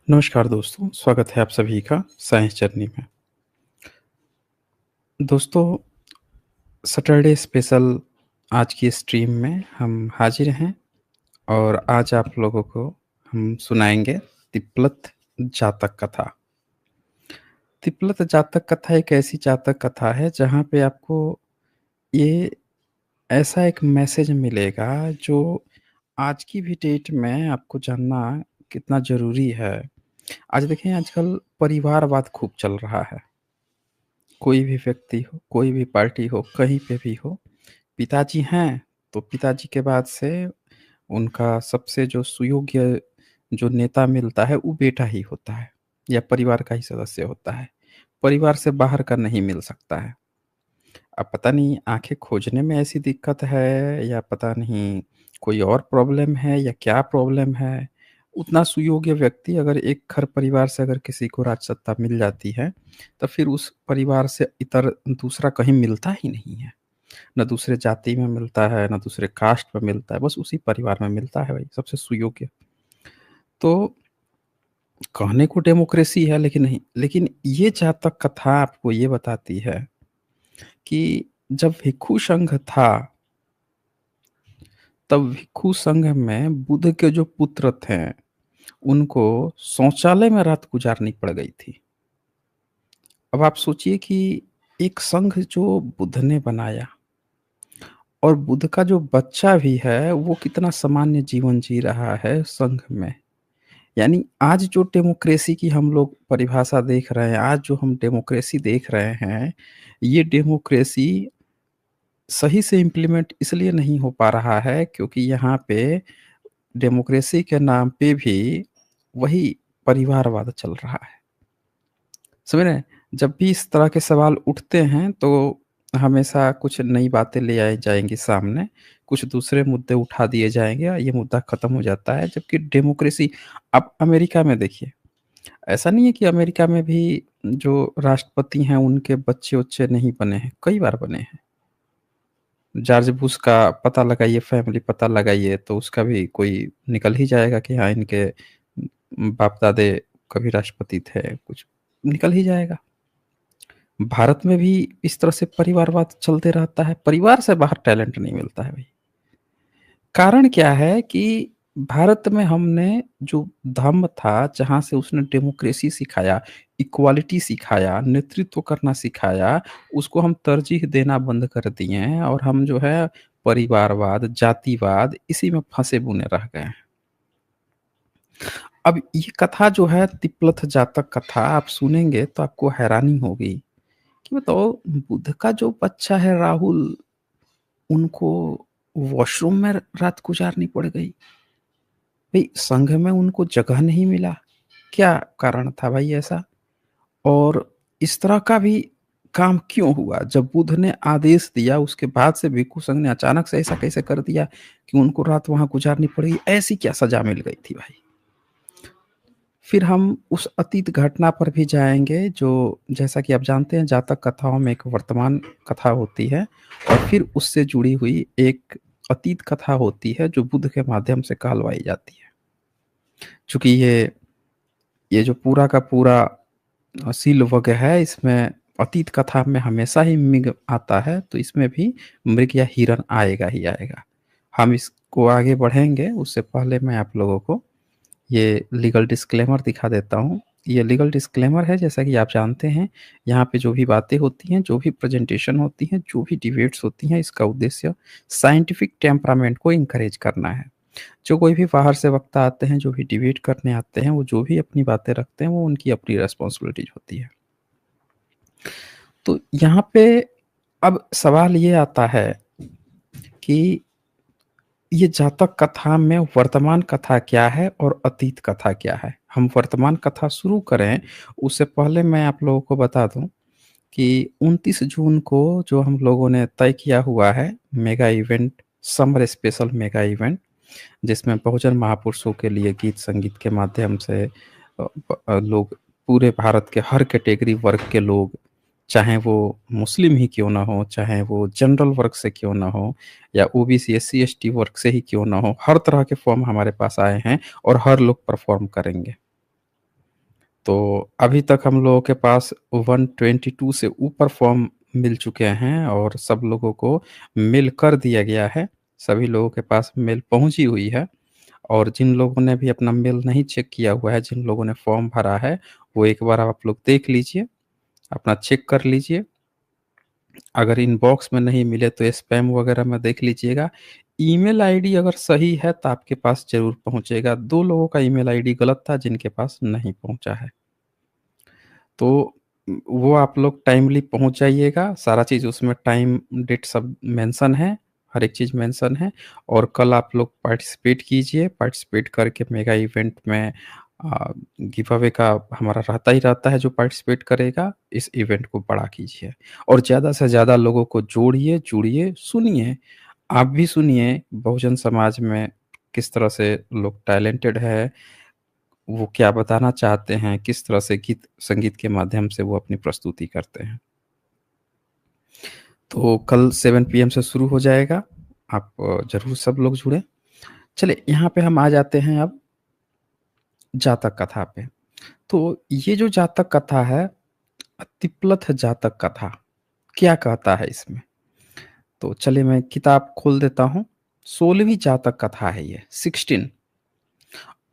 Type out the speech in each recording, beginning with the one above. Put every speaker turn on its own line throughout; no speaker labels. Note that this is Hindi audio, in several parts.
नमस्कार दोस्तों, स्वागत है आप सभी का साइंस जर्नी में। दोस्तों, सैटरडे स्पेशल आज की स्ट्रीम में हम हाजिर हैं और आज आप लोगों को हम सुनाएँगे तिप्लत जातक कथा। तिप्लत जातक कथा एक ऐसी जातक कथा है जहाँ पे आपको ये ऐसा एक मैसेज मिलेगा जो आज की भी डेट में आपको जानना कितना ज़रूरी है। आज देखें आजकल परिवारवाद खूब चल रहा है। कोई भी व्यक्ति हो, कोई भी पार्टी हो, कहीं पे भी हो, पिताजी हैं, तो पिताजी के बाद से उनका सबसे जो सुयोग्य जो नेता मिलता है, वो बेटा ही होता है या परिवार का ही सदस्य होता है। परिवार से बाहर का नहीं मिल सकता है। अब पता नहीं आँखें खोजने में ऐसी दिक्कत है या पता नहीं कोई और प्रॉब्लम है या क्या प्रॉब्लम है। उतना सुयोग्य व्यक्ति अगर एक घर परिवार से अगर किसी को राजसत्ता मिल जाती है, तो फिर उस परिवार से इतर दूसरा कहीं मिलता ही नहीं है। ना दूसरे जाति में मिलता है, ना दूसरे कास्ट में मिलता है, बस उसी परिवार में मिलता है भाई, सबसे सुयोग्य। तो कहने को डेमोक्रेसी है लेकिन नहीं, लेकिन ये जहाँ तक कथा आपको ये बताती है कि जब भिक्षु संघ था, तब भिक्षु संघ में बुद्ध के जो पुत्र थे, उनको शौचालय में रात गुज़ारनी पड़ गई थी। अब आप सोचिए कि एक संघ जो बुद्ध ने बनाया और बुद्ध का जो बच्चा भी है, वो कितना सामान्य जीवन जी रहा है संघ में। यानी आज जो डेमोक्रेसी की हम लोग परिभाषा देख रहे हैं, आज जो हम डेमोक्रेसी देख रहे हैं, ये डेमोक्रेसी सही से इम्प्लीमेंट इसलिए नहीं हो पा रहा है क्योंकि यहाँ पे डेमोक्रेसी के नाम पे भी वही परिवारवाद चल रहा है। समझ रहे हैं? जब भी इस तरह के सवाल उठते हैं तो हमेशा कुछ नई बातें ले आई जाएँगी सामने, कुछ दूसरे मुद्दे उठा दिए जाएँगे और ये मुद्दा खत्म हो जाता है। जबकि डेमोक्रेसी आप अमेरिका में देखिए, ऐसा नहीं है कि अमेरिका में भी जो राष्ट्रपति हैं उनके बच्चे-वच्चे नहीं बने हैं, कई बार बने हैं। जॉर्ज बुश का पता लगाइए, फैमिली पता लगाइए तो उसका भी कोई निकल ही जाएगा कि हाँ, इनके बाप-दादे कभी राष्ट्रपति थे, कुछ निकल ही जाएगा। भारत में भी इस तरह से परिवारवाद चलते रहता है, परिवार से बाहर टैलेंट नहीं मिलता है भई। कारण क्या है कि भारत में हमने जो धम्म था, जहाँ से उसने डेमोक्रेसी सिखाया, इक्वालिटी सिखाया, नेतृत्व करना सिखाया, उसको हम तरजीह देना बंद कर दिए हैं और हम जो है परिवारवाद, जातिवाद इसी में फँसे-बुने रह गए हैं। अब ये कथा जो है तिप्लत जातक कथा आप सुनेंगे तो आपको हैरानी होगी कि बताओ बुद्ध का जो बच्चा है राहुल, उनको वॉशरूम में रात गुज़ारनी पड़ गई। भई संघ में उनको जगह नहीं मिला, क्या कारण था भाई ऐसा? और इस तरह का भी काम क्यों हुआ? जब बुद्ध ने आदेश दिया उसके बाद से भिक्षु संघ ने अचानक से ऐसा कैसे कर दिया कि उनको रात वहाँ गुज़ारनी पड़ी? ऐसी क्या सज़ा मिल गई थी भाई? फिर हम उस अतीत घटना पर भी जाएँगे जो जैसा कि आप जानते हैं जातक कथाओं में एक वर्तमान कथा होती है और फिर उससे जुड़ी हुई एक अतीत कथा होती है जो बुद्ध के माध्यम से कहलवाई जाती है। चूँकि ये जो पूरा का पूरा सीलवग है इसमें अतीत कथा में हमेशा ही मृग आता है, तो इसमें भी मृग या हिरण आएगा ही आएगा। हम इसको आगे बढ़ेंगे उससे पहले मैं आप लोगों को ये लीगल डिस्क्लेमर दिखा देता हूँ। ये लीगल डिस्क्लेमर है जैसा कि आप जानते हैं, यहाँ पे जो भी बातें होती हैं, जो भी प्रेज़ेंटेशन होती हैं, जो भी डिबेट्स होती हैं, इसका उद्देश्य साइंटिफिक टेम्परामेंट को एनकरेज करना है। जो कोई भी बाहर से वक्ता आते हैं, जो भी डिबेट करने आते हैं, वो जो भी अपनी बातें रखते हैं, वो उनकी अपनी रिस्पॉन्सिबिलिटीज़ होती है। तो यहाँ पे अब सवाल ये आता है कि ये जातक कथा में वर्तमान कथा क्या है और अतीत कथा क्या है? हम वर्तमान कथा शुरू करें, उससे पहले मैं आप लोगों को बता दूँ कि 29 जून को जो हम लोगों ने तय किया हुआ है mega event, summer special mega event, जिसमें बहुजन महापुरुषों के लिए गीत संगीत के माध्यम से लोग पूरे भारत के हर कैटेगरी वर्ग के लोग, चाहे वो मुस्लिम ही क्यों ना हो, चाहे वो जनरल वर्ग से क्यों ना हो या ओबीसी, एससी, एसटी वर्ग से ही क्यों ना हो, हर तरह के फॉर्म हमारे पास आए हैं और हर लोग परफॉर्म करेंगे। तो अभी तक हम लोगों के पास 122 से ऊपर फॉर्म मिल चुके हैं और सब लोगों को मेल कर दिया गया है। सभी लोगों के पास मेल पहुँची हुई है और जिन लोगों ने भी अपना मेल नहीं चेक किया हुआ है, जिन लोगों ने फॉर्म भरा है, वो एक बार आप लोग देख लीजिए, अपना चेक कर लीजिए। अगर इनबॉक्स में नहीं मिले तो स्पैम वगैरह में देख लीजिएगा। ईमेल आईडी अगर सही है तो आपके पास ज़रूर पहुँचेगा। 2 लोगों का ईमेल आईडी गलत था जिनके पास नहीं पहुँचा है। तो वो आप लोग टाइमली पहुँच जाइएगा, सारा चीज़ उसमें टाइम, डेट सब मेंशन है, हर एक चीज़ मेंशन है और कल आप लोग पार्टिसिपेट कीजिए, पार्टिसिपेट करके मेगा इवेंट में गिव अवे का हमारा रहता ही रहता है, जो पार्टिसिपेट करेगा, इस इवेंट को बड़ा कीजिए और ज़्यादा से ज़्यादा लोगों को जोड़िए, जुड़िए, सुनिए। आप भी सुनिए बहुजन समाज में किस तरह से लोग टैलेंटेड है, वो क्या बताना चाहते हैं, किस तरह से गीत संगीत के माध्यम से वो अपनी प्रस्तुति करते हैं। तो कल 7 पीएम से शुरू हो जाएगा, आप ज़रूर सब लोग जुड़ें। चलिए यहाँ पे हम आ जाते हैं अब जातक कथा पे। तो ये जो जातक कथा है, तिप्लथ जातक कथा, क्या कहता है इसमें? तो चलिए मैं किताब खोल देता हूँ। 16वीं जातक कथा है ये, 16।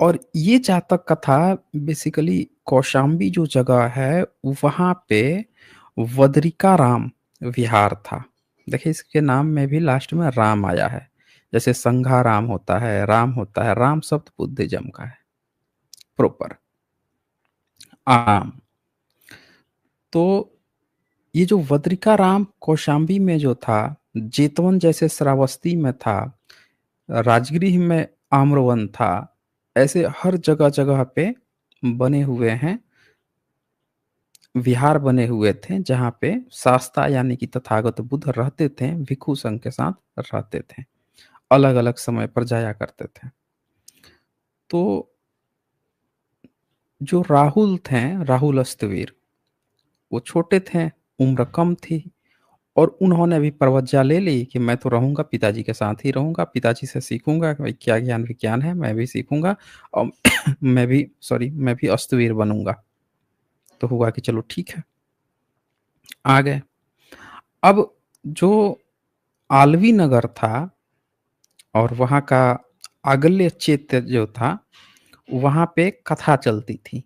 और ये जातक कथा बेसिकली कौशाम्बी जो जगह है, वहाँ पे वदरिकाराम विहार था। देखिए इसके नाम में भी लास्ट में राम आया है। जैसे संघाराम होता है, राम होता है, राम शब्द बुद्धिज्म का है प्रॉपर। आम। तो ये जो वदरिकाराम कौशाम्बी में जो था, जेतवन जैसे श्रावस्ती में था, राजगृह में आम्रवन था, ऐसे हर जगह-जगह पे बने हुए हैं, विहार बने हुए थे जहाँ पे शास्ता यानी कि तथागत बुद्ध रहते थे, भिक्षु संघ के साथ रहते थे, अलग-अलग समय पर जाया करते थे। तो जो राहुल थे, राहुल अस्तवीर, वो छोटे थे, उम्र कम थी और उन्होंने भी प्रतिज्ञा ले ली कि मैं तो रहूँगा, पिताजी के साथ ही रहूँगा, पिताजी से सीखूँगा कि भाई क्या ज्ञान-विज्ञान है, मैं भी सीखूँगा और मैं भी अस्तवीर बनूँगा। तो हुआ कि चलो ठीक है, आ गए। अब जो आलवी नगर था और वहाँ का आगल्य चैत्य जो था, वहाँ पे कथा चलती थी।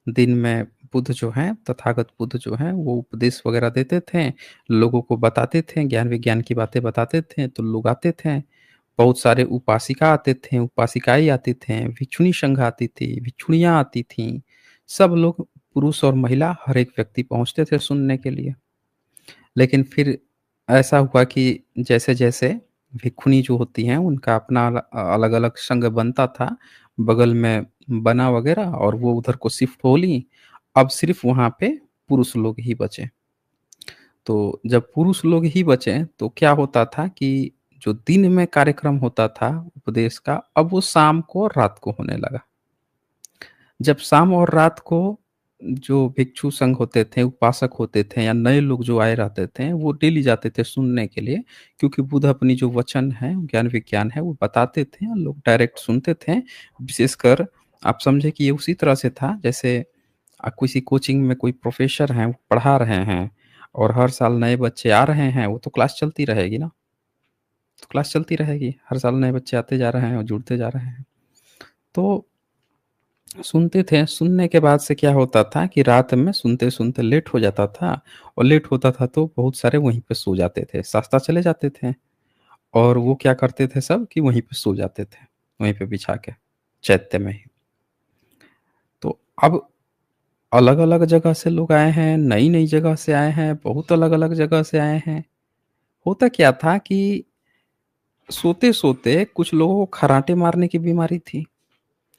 दिन में बुद्ध जो हैं, तथागत बुद्ध जो हैं, वो उपदेश वगैरह देते थे, लोगों को बताते थे, ज्ञान-विज्ञान की बातें बताते थे, तो लोग आते थे। बहुत सारे उपासिका आते थे, उपासिकाएँ आती थीं, भिक्षुणी संघ आती थी, भिक्षुणियाँ आती थीं। सब लोग पुरुष और महिला हर एक व्यक्ति पहुँचते थे सुनने के लिए। लेकिन फिर ऐसा हुआ कि जैसे-जैसे भिक्षुणी जो होती हैं, उनका अपना अलग-अलग संघ बनता था, बगल में बना वगैरह और वो उधर को शिफ्ट हो लीं। अब सिर्फ़ वहाँ पे पुरुष लोग ही बचे। तो जब पुरुष लोग ही बचे, तो क्या होता था कि जो दिन में कार्यक्रम होता था उपदेश का, अब वो शाम को और रात को होने लगा। जब शाम और रात को जो भिक्षु संघ होते थे, उपासक होते थे या नए लोग जो आए रहते थे, वो डेली जाते थे सुनने के लिए क्योंकि बुद्ध अपनी जो वचन है, ज्ञान-विज्ञान है, वो बताते थे और लोग डायरेक्ट सुनते थे। विशेषकर आप समझे कि ये उसी तरह से था जैसे किसी कोचिंग में कोई प्रोफ़ेसर हैं, वो पढ़ा रहे हैं और हर साल नए बच्चे आ रहे हैं, वो तो क्लास चलती रहेगी ना, तो क्लास चलती रहेगी। हर साल नए बच्चे आते जा रहे हैं और जुड़ते जा रहे हैं। तो सुनते थे, सुनने के बाद से क्या होता था कि रात में सुनते-सुनते लेट हो जाता था और लेट होता था तो बहुत सारे वहीं पे सो जाते थे, शास्ता चले जाते थे और वो क्या करते थे सब कि वहीं पे सो जाते थे, वहीं पे बिछा के, चैत्य में ही। तो अब अलग-अलग जगह से लोग आए हैं, नई-नई जगह से आए हैं, बहुत अलग-अलग जगह से आए हैं। होता क्या था कि सोते-सोते कुछ लोगों को खर्राटे मारने की बीमारी थी।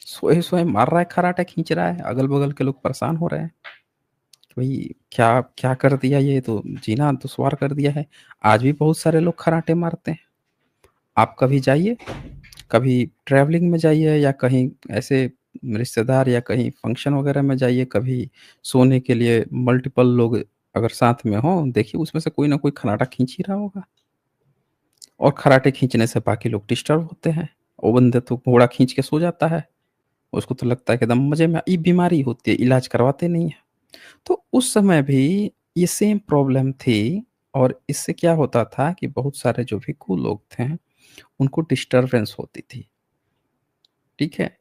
सोए-सोए मार रहा है, खर्राटा खींच रहा है, अगल-बगल के लोग परेशान हो रहे हैं। भई क्या क्या कर दिया ये तो जीना दुश्वार कर दिया है। आज भी बहुत सारे लोग खर्राटे मारते हैं। आप कभी जाइए, कभी ट्रैवलिंग में जाइए या कहीं ऐसे रिश्तेदार या कहीं फंक्शन वगैरह में जाइए, कभी सोने के लिए मल्टीपल लोग अगर साथ में हों, देखिए उसमें से कोई ना कोई खर्राटा खींच ही रहा होगा और खर्राटे खींचने से बाकी लोग डिस्टर्ब होते हैं। वो बंदा तो घोड़ा खींच के सो जाता है। उसको तो लगता है कि एकदम मज़े में, ये बीमारी होती है, इलाज करवाते नहीं हैं। तो उस समय भी ये सेम प्रॉब्लम थी और इससे क्या होता था कि बहुत सारे जो भिक्षु लोग थे, उनको डिस्टर्बेंस होती थी, ठीक है?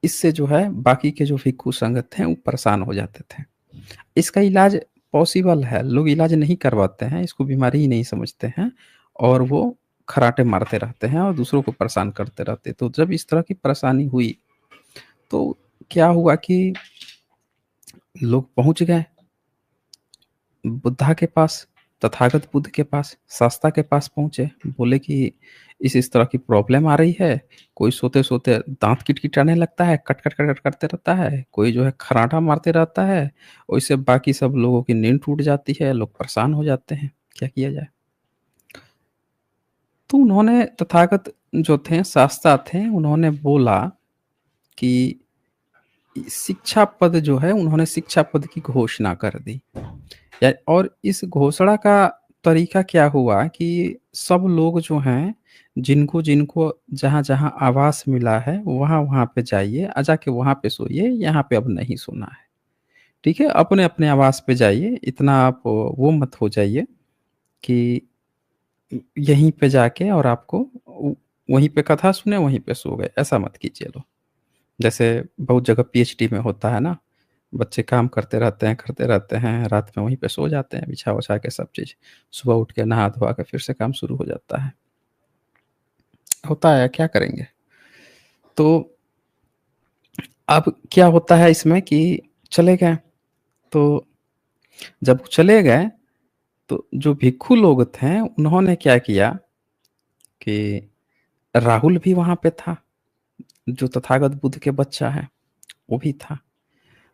इससे जो है बाकी के जो भिक्षु संघ थे, वो परेशान हो जाते थे। इसका इलाज पॉसिबल है, लोग इलाज नहीं करवाते हैं, इसको बीमारी ही नहीं समझते हैं और वो खर्राटे मारते रहते हैं और दूसरों को परेशान करते रहते हैं। तो जब इस तरह की परेशानी हुई, तो क्या हुआ कि लोग पहुँच गए बुद्धा के पास, तथागत बुद्ध के पास, शास्ता के पास पहुँचे। बोले कि इस तरह की प्रॉब्लम आ रही है, कोई सोते-सोते दाँत किटकिटाने लगता है, कट-कट करते रहता है, कोई जो है खर्राटा मारते रहता है, वैसे बाकी सब लोगों की नींद टूट जाती है, लोग परेशान हो जाते हैं, क्या किया जाए? तो उन्होंने तथागत जो थे, शास्ता थे, उन्होंने बोला कि शिक्षा पद जो है, उन्होंने शिक्षा पद की घोषणा कर दी। या और इस घोषणा का तरीका क्या हुआ कि सब लोग जो हैं, जिनको-जिनको जहाँ-जहाँ आवास मिला है, वहाँ-वहाँ पे जाइए, जाके वहाँ पे सोइए, यहाँ पे अब नहीं सोना है। ठीक है? अपने-अपने आवास पे जाइए, इतना आप वो मत हो जाइए कि यहीं पे जाके और आपको वहीं पे कथा सुने, वहीं पे सो गए, ऐसा मत कीजिए लोग। जैसे बहुत जगह पीएचडी में होता है ना, बच्चे काम करते रहते हैं, रात में वहीं पे सो जाते हैं बिछा-वछा के सब चीज़। सुबह उठ के नहा-धोआ के फिर से काम शुरू हो जाता है। होता है, क्या करेंगे? तो अब क्या होता है इसमें कि चले गए, तो जब चले गए, तो जो भिक्षु लोग थे, उन्होंने क्या किया कि राहुल भी वहाँ पे था, जो तथागत बुद्ध के बच्चा है, वो भी था।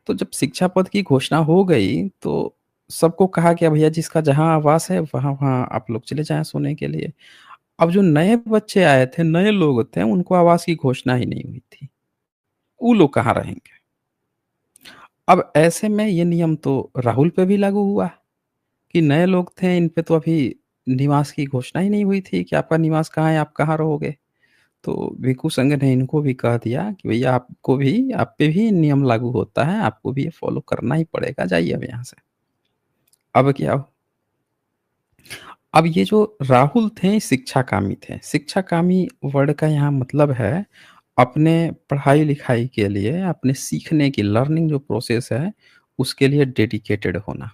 तो जब शिक्षा पद की घोषणा हो गई, तो सबको कहा गया भैया जिसका जहाँ आवास है वहाँ-वहाँ आप लोग चले जाएँ सोने के लिए। अब जो नए बच्चे आए थे, नए लोग थे, उनको आवास की घोषणा ही नहीं हुई थी। वो लोग कहाँ रहेंगे? अब ऐसे में ये नियम तो राहुल पे भी लागू हुआ कि नए लोग थे, इन पे तो अभी निवास की घोषणा ही नहीं हुई थी कि आपका निवास कहाँ है, आप कहाँ रहोगे? तो भिक्षु संघ ने इनको भी कह दिया कि भैया आपको भी, आप पे भी नियम लागू होता है, आपको भी ये फॉलो करना ही पड़ेगा, जाइए अब यहाँ से। अब क्या हो, अब ये जो राहुल थे शिक्षाकामी थे। शिक्षाकामी वर्ड का यहाँ मतलब है अपने पढ़ाई-लिखाई के लिए, अपने सीखने की लर्निंग जो प्रोसेस है, उसके लिए डेडिकेटेड होना।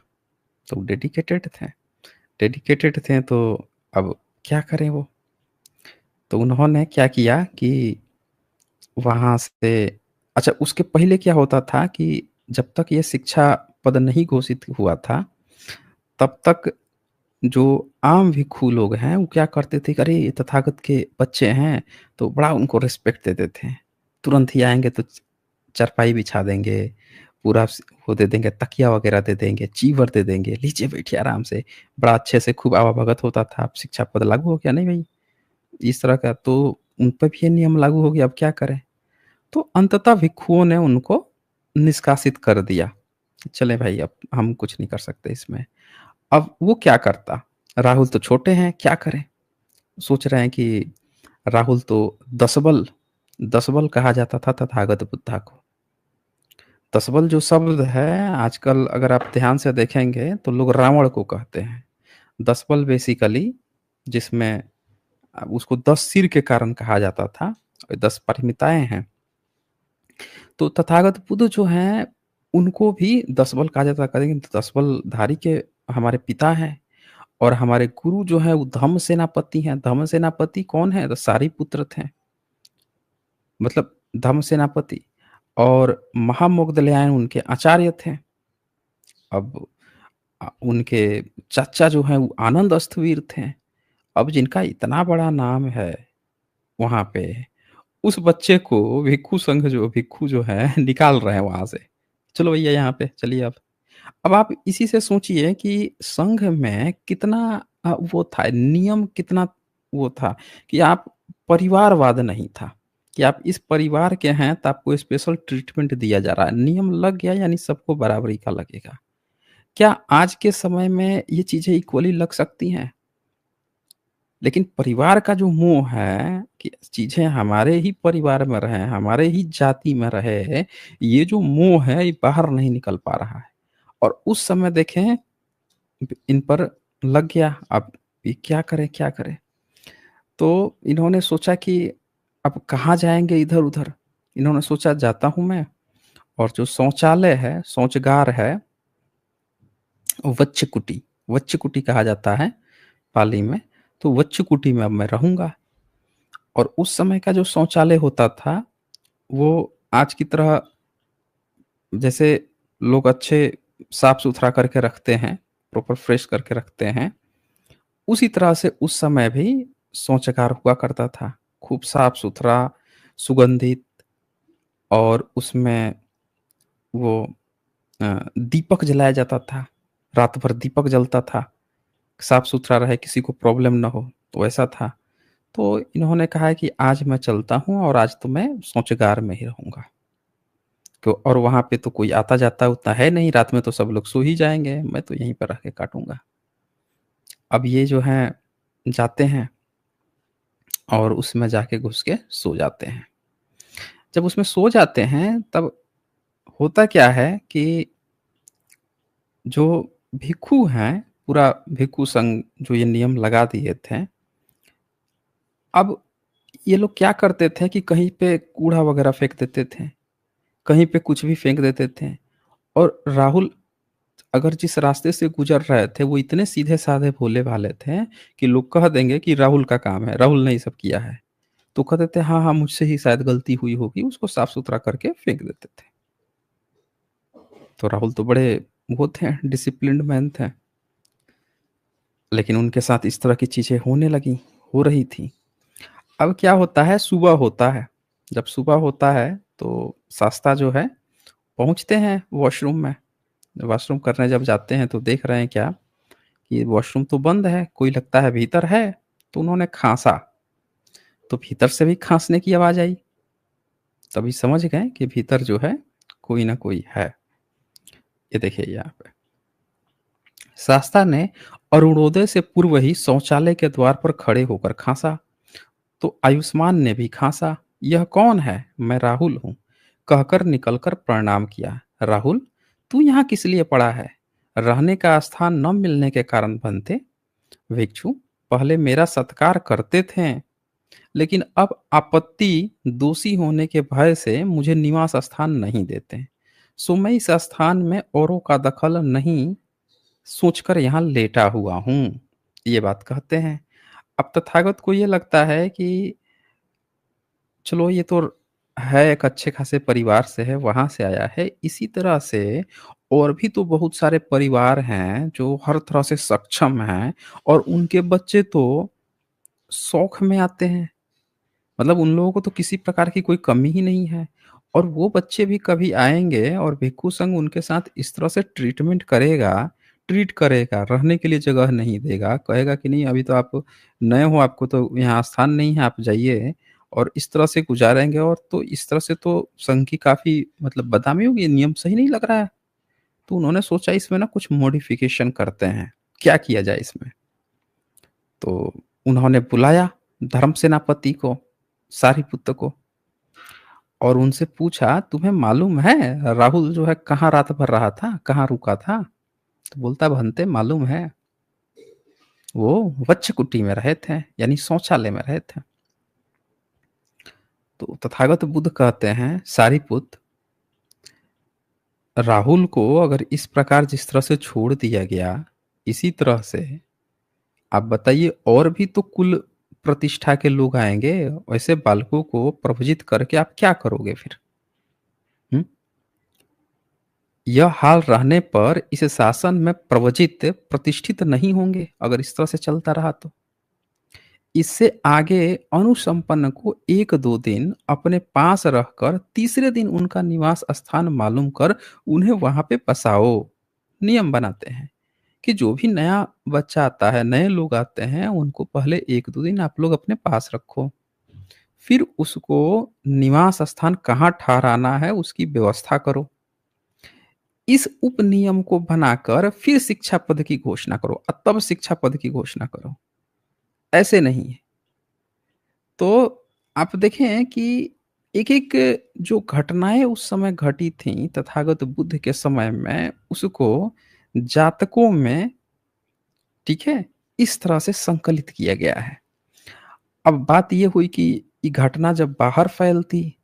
तो डेडिकेटेड थे। डेडिकेटेड थे तो अब क्या करें वो? तो उन्होंने क्या किया कि वहाँ से, अच्छा उसके पहले क्या होता था कि जब तक ये शिक्षा पद नहीं घोषित हुआ था, तब तक जो आम भिक्षु लोग हैं, वो क्या करते थे कि अरे! ये तथागत के बच्चे हैं, तो बड़ा उनको रिस्पेक्ट देते थे। तुरंत ही आएँगे तो चारपाई बिछा देंगे, पूरा वो दे देंगे, तकिया वगैरह दे देंगे, चीवर दे देंगे, लीजिए बैठिए आराम से। बड़ा अच्छे से खूब आवा-भगत होता था। अब शिक्षा पद लागू हो गया, नहीं भई, इस तरह का तो उन पे भी ये नियम लागू हो गया, अब क्या करें? तो अंततः भिक्षुओं ने उनको निष्कासित कर दिया। चलें भाई, अब हम कुछ नहीं कर सकते इसमें। अब वो क्या करता? राहुल तो छोटे हैं, क्या करें? सोच रहे हैं कि राहुल तो दसबल, दसबल कहा जाता था तथागत बुद्धा को। दसबल जो शब्द है, आजकल अगर आप ध्यान से देखेंगे तो लोग रावण को कहते हैं। दसबल बेसिकली जिसमें उसको 10 सिर के कारण कहा जाता था, 10 परिमिताएँ हैं। तो तथागत बुद्ध जो हैं, उनको भी दसबल कहा जाता है, कहते हैं कि दसबलधारी के हमारे पिता हैं और हमारे गुरु जो हैं वो धम्म सेनापति हैं। धम्म सेनापति कौन है? तो सारिपुत्र थे, मतलब धम्म सेनापति, और महामोगदलयायन उनके आचार्य थे। अब उनके चाचा जो हैं वो आनंद अस्थवीर थे। अब जिनका इतना बड़ा नाम है वहाँ पे, उस बच्चे को भिक्षु जो है निकाल रहे हैं वहाँ से। चलो भैया यहाँ पे चलिए अब। अब आप इसी से सोचिए कि संघ में कितना वो था, नियम कितना वो था कि आप, परिवारवाद नहीं था, कि आप इस परिवार के हैं तो आपको स्पेशल ट्रीटमेंट दिया जा रहा है। नियम लग गया यानी सबको बराबरी का लगेगा। क्या आज के समय में ये चीज़ें इक्वली लग सकती हैं? लेकिन परिवार का जो मोह है कि चीज़ें हमारे ही परिवार में रहें, हमारे ही जाति में रहे, ये जो मोह है ये बाहर नहीं निकल पा रहा है। और उस समय देखें इन पर लग गया, अब ये क्या करें, क्या करें? तो इन्होंने सोचा कि अब कहाँ जाएँगे इधर-उधर? इन्होंने सोचा जाता हूँ मैं और जो शौचालय है, शौचगार है, वच्चकुटी, वच्चकुटी कहा जाता है पाली में, तो वच्चकुटी में अब मैं रहूँगा। और उस समय का जो शौचालय होता था, वो आज की तरह जैसे लोग अच्छे साफ-सुथरा करके रखते हैं, प्रॉपर फ्रेश करके रखते हैं, उसी तरह से उस समय भी शौचागार हुआ करता था। खूब साफ-सुथरा, सुगंधित और उसमें वो दीपक जलाया जाता था। रात भर दीपक जलता था, साफ-सुथरा रहे, किसी को प्रॉब्लम ना हो, तो ऐसा था। तो इन्होंने कहा है कि आज मैं चलता हूँ और आज तो मैं शौचागार में ही रहूँगा। तो और वहाँ पे तो कोई आता-जाता उतना है नहीं, रात में तो सब लोग सो ही जाएँगे, मैं तो यहीं पर रह के काटूँगा। अब ये जो हैं जाते हैं और उसमें जाके घुस के सो जाते हैं। जब उसमें सो जाते हैं तब होता क्या है कि जो भिक्षु हैं, पूरा भिक्षु संघ जो ये नियम लगा दिए थे, अब ये लोग क्या करते थे कि कहीं पे कूड़ा वगैरह फेंक देते थे, कहीं पे कुछ भी फेंक देते थे और राहुल अगर जिस रास्ते से गुज़र रहे थे, वो इतने सीधे-साधे भोले-भाले थे कि लोग कह देंगे कि राहुल का काम है, राहुल ने ये सब किया है। तो कहते थे, "हाँ, हाँ, मुझसे ही शायद गलती हुई होगी", उसको साफ-सुथरा करके फेंक देते थे। तो राहुल तो बड़े वो थे, डिसिप्लिन्ड मैन थे। लेकिन उनके साथ इस तरह की चीज़ें होने लगीं, हो रही थी। अब क्या होता है, सुबह होता है। जब सुबह होता है, तो शास्ता जो है, पहुँचते हैं वॉशरूम में। वॉशरूम करने जब जाते हैं, तो देख रहे हैं क्या कि वॉशरूम तो बंद है, कोई लगता है भीतर है, तो उन्होंने खाँसा, तो भीतर से भी खाँसने की आवाज़ आई। तभी समझ गए कि भीतर जो है, कोई न कोई है। ये देखिए यहाँ पे। शास्ता ने अरुणोदय से पूर्व ही शौचालय के द्वार पर खड़े होकर खाँसा, तो आयुष्मान ने भी खाँसा। "यह कौन है? मैं राहुल हूँ", कहकर निकलकर प्रणाम किया। "राहुल, तू यहाँ किस लिए पड़ा है? रहने का स्थान न मिलने के कारण बनते?" भिक्षु पहले मेरा सत्कार करते थे, लेकिन अब आपत्ति दोषी होने के भय से मुझे निवास स्थान नहीं देते। सो मैं इस स्थान में औरों का दखल नहीं सोचकर यहाँ लेटा हुआ हूँ। ये बात कहते हैं। अब तथागत को ये लगता है कि चलो ये तो है एक अच्छे खासे परिवार से है, वहाँ से आया है। इसी तरह से और भी तो बहुत सारे परिवार हैं जो हर तरह से सक्षम हैं और उनके बच्चे तो शौक में आते हैं। मतलब उन लोगों को तो किसी प्रकार की कोई कमी ही नहीं है और वो बच्चे भी कभी आएँगे और भिक्षु संघ उनके साथ इस तरह से ट्रीट करेगा, रहने के लिए जगह नहीं देगा, कहेगा कि नहीं अभी तो आप नए हो, आपको तो यहाँ स्थान नहीं है, आप जाइए और इस तरह से गुज़ारेंगे और तो इस तरह से तो संघ की काफ़ी मतलब बदनामी होगी, नियम सही नहीं लग रहा है। तो उन्होंने सोचा इसमें ना कुछ मॉडिफ़िकेशन करते हैं, क्या किया जाए इसमें? तो उन्होंने बुलाया धर्म सेनापति को, सारिपुत्त को और उनसे पूछा, "तुम्हें मालूम है राहुल जो है कहाँ रात भर रहा था? कहाँ रुका था?" तो बोलता, "भंते मालूम है, वो वच्छकुटी में रहे थे, यानी शौचालय में रहे थे।" तो तथागत बुद्ध कहते हैं, "सारिपुत्त, राहुल को अगर इस प्रकार जिस तरह से छोड़ दिया गया, इसी तरह से आप बताइए और भी तो कुल प्रतिष्ठा के लोग आएँगे, वैसे बालकों को प्रवजित करके आप क्या करोगे फिर? हुँ? यह हाल रहने पर इस शासन में प्रवजित प्रतिष्ठित नहीं होंगे, अगर इस तरह से चलता रहा तो। इससे आगे अनुसंपन्न को 1-2 दिन अपने पास रहकर तीसरे दिन उनका निवास स्थान मालूम कर उन्हें वहाँ पे बसाओ। नियम बनाते हैं कि जो भी नया बच्चा आता है, नए लोग आते हैं, उनको पहले 1-2 दिन आप लोग अपने पास रखो। फिर उसको निवास स्थान कहाँ ठहराना है, उसकी व्यवस्था करो। इस उपनियम को बनाकर फिर शिक्षा पद की घोषणा करो तब शिक्षा पद की घोषणा करो। ऐसे नहीं है। तो आप देखें कि एक-एक जो घटनाएँ उस समय घटी थीं तथागत बुद्ध के समय में, उसको जातकों में, ठीक है, इस तरह से संकलित किया गया है। अब बात ये हुई कि ये घटना जब बाहर फैलती,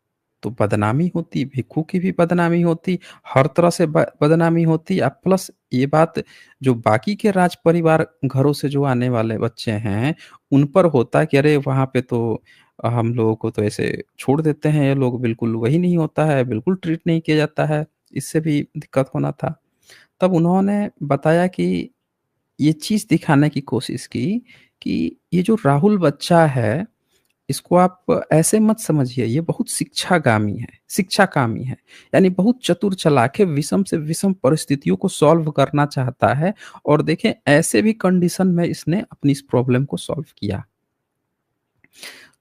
तो बदनामी होती, भिक्षु की भी बदनामी होती, हर तरह से बदनामी होती। प्लस ये बात जो बाकी के राज परिवार घरों से जो आने वाले बच्चे हैं, उन पर होता कि अरे! वहाँ पे तो हम लोगों को तो ऐसे छोड़ देते हैं ये लोग, बिल्कुल वही नहीं होता है, बिल्कुल ट्रीट नहीं किया जाता है, इससे भी दिक्कत होना था। तब उन्होंने बताया कि ये चीज़ दिखाने की कोशिश की कि ये जो राहुल बच्चा है, इसको आप ऐसे मत समझिए, ये बहुत शिक्षाकामी है। यानी बहुत चतुर चालाक है, विषम से विषम परिस्थितियों को सॉल्व करना चाहता है और देखें ऐसे भी कंडीशन में इसने अपनी इस प्रॉब्लम को सॉल्व किया।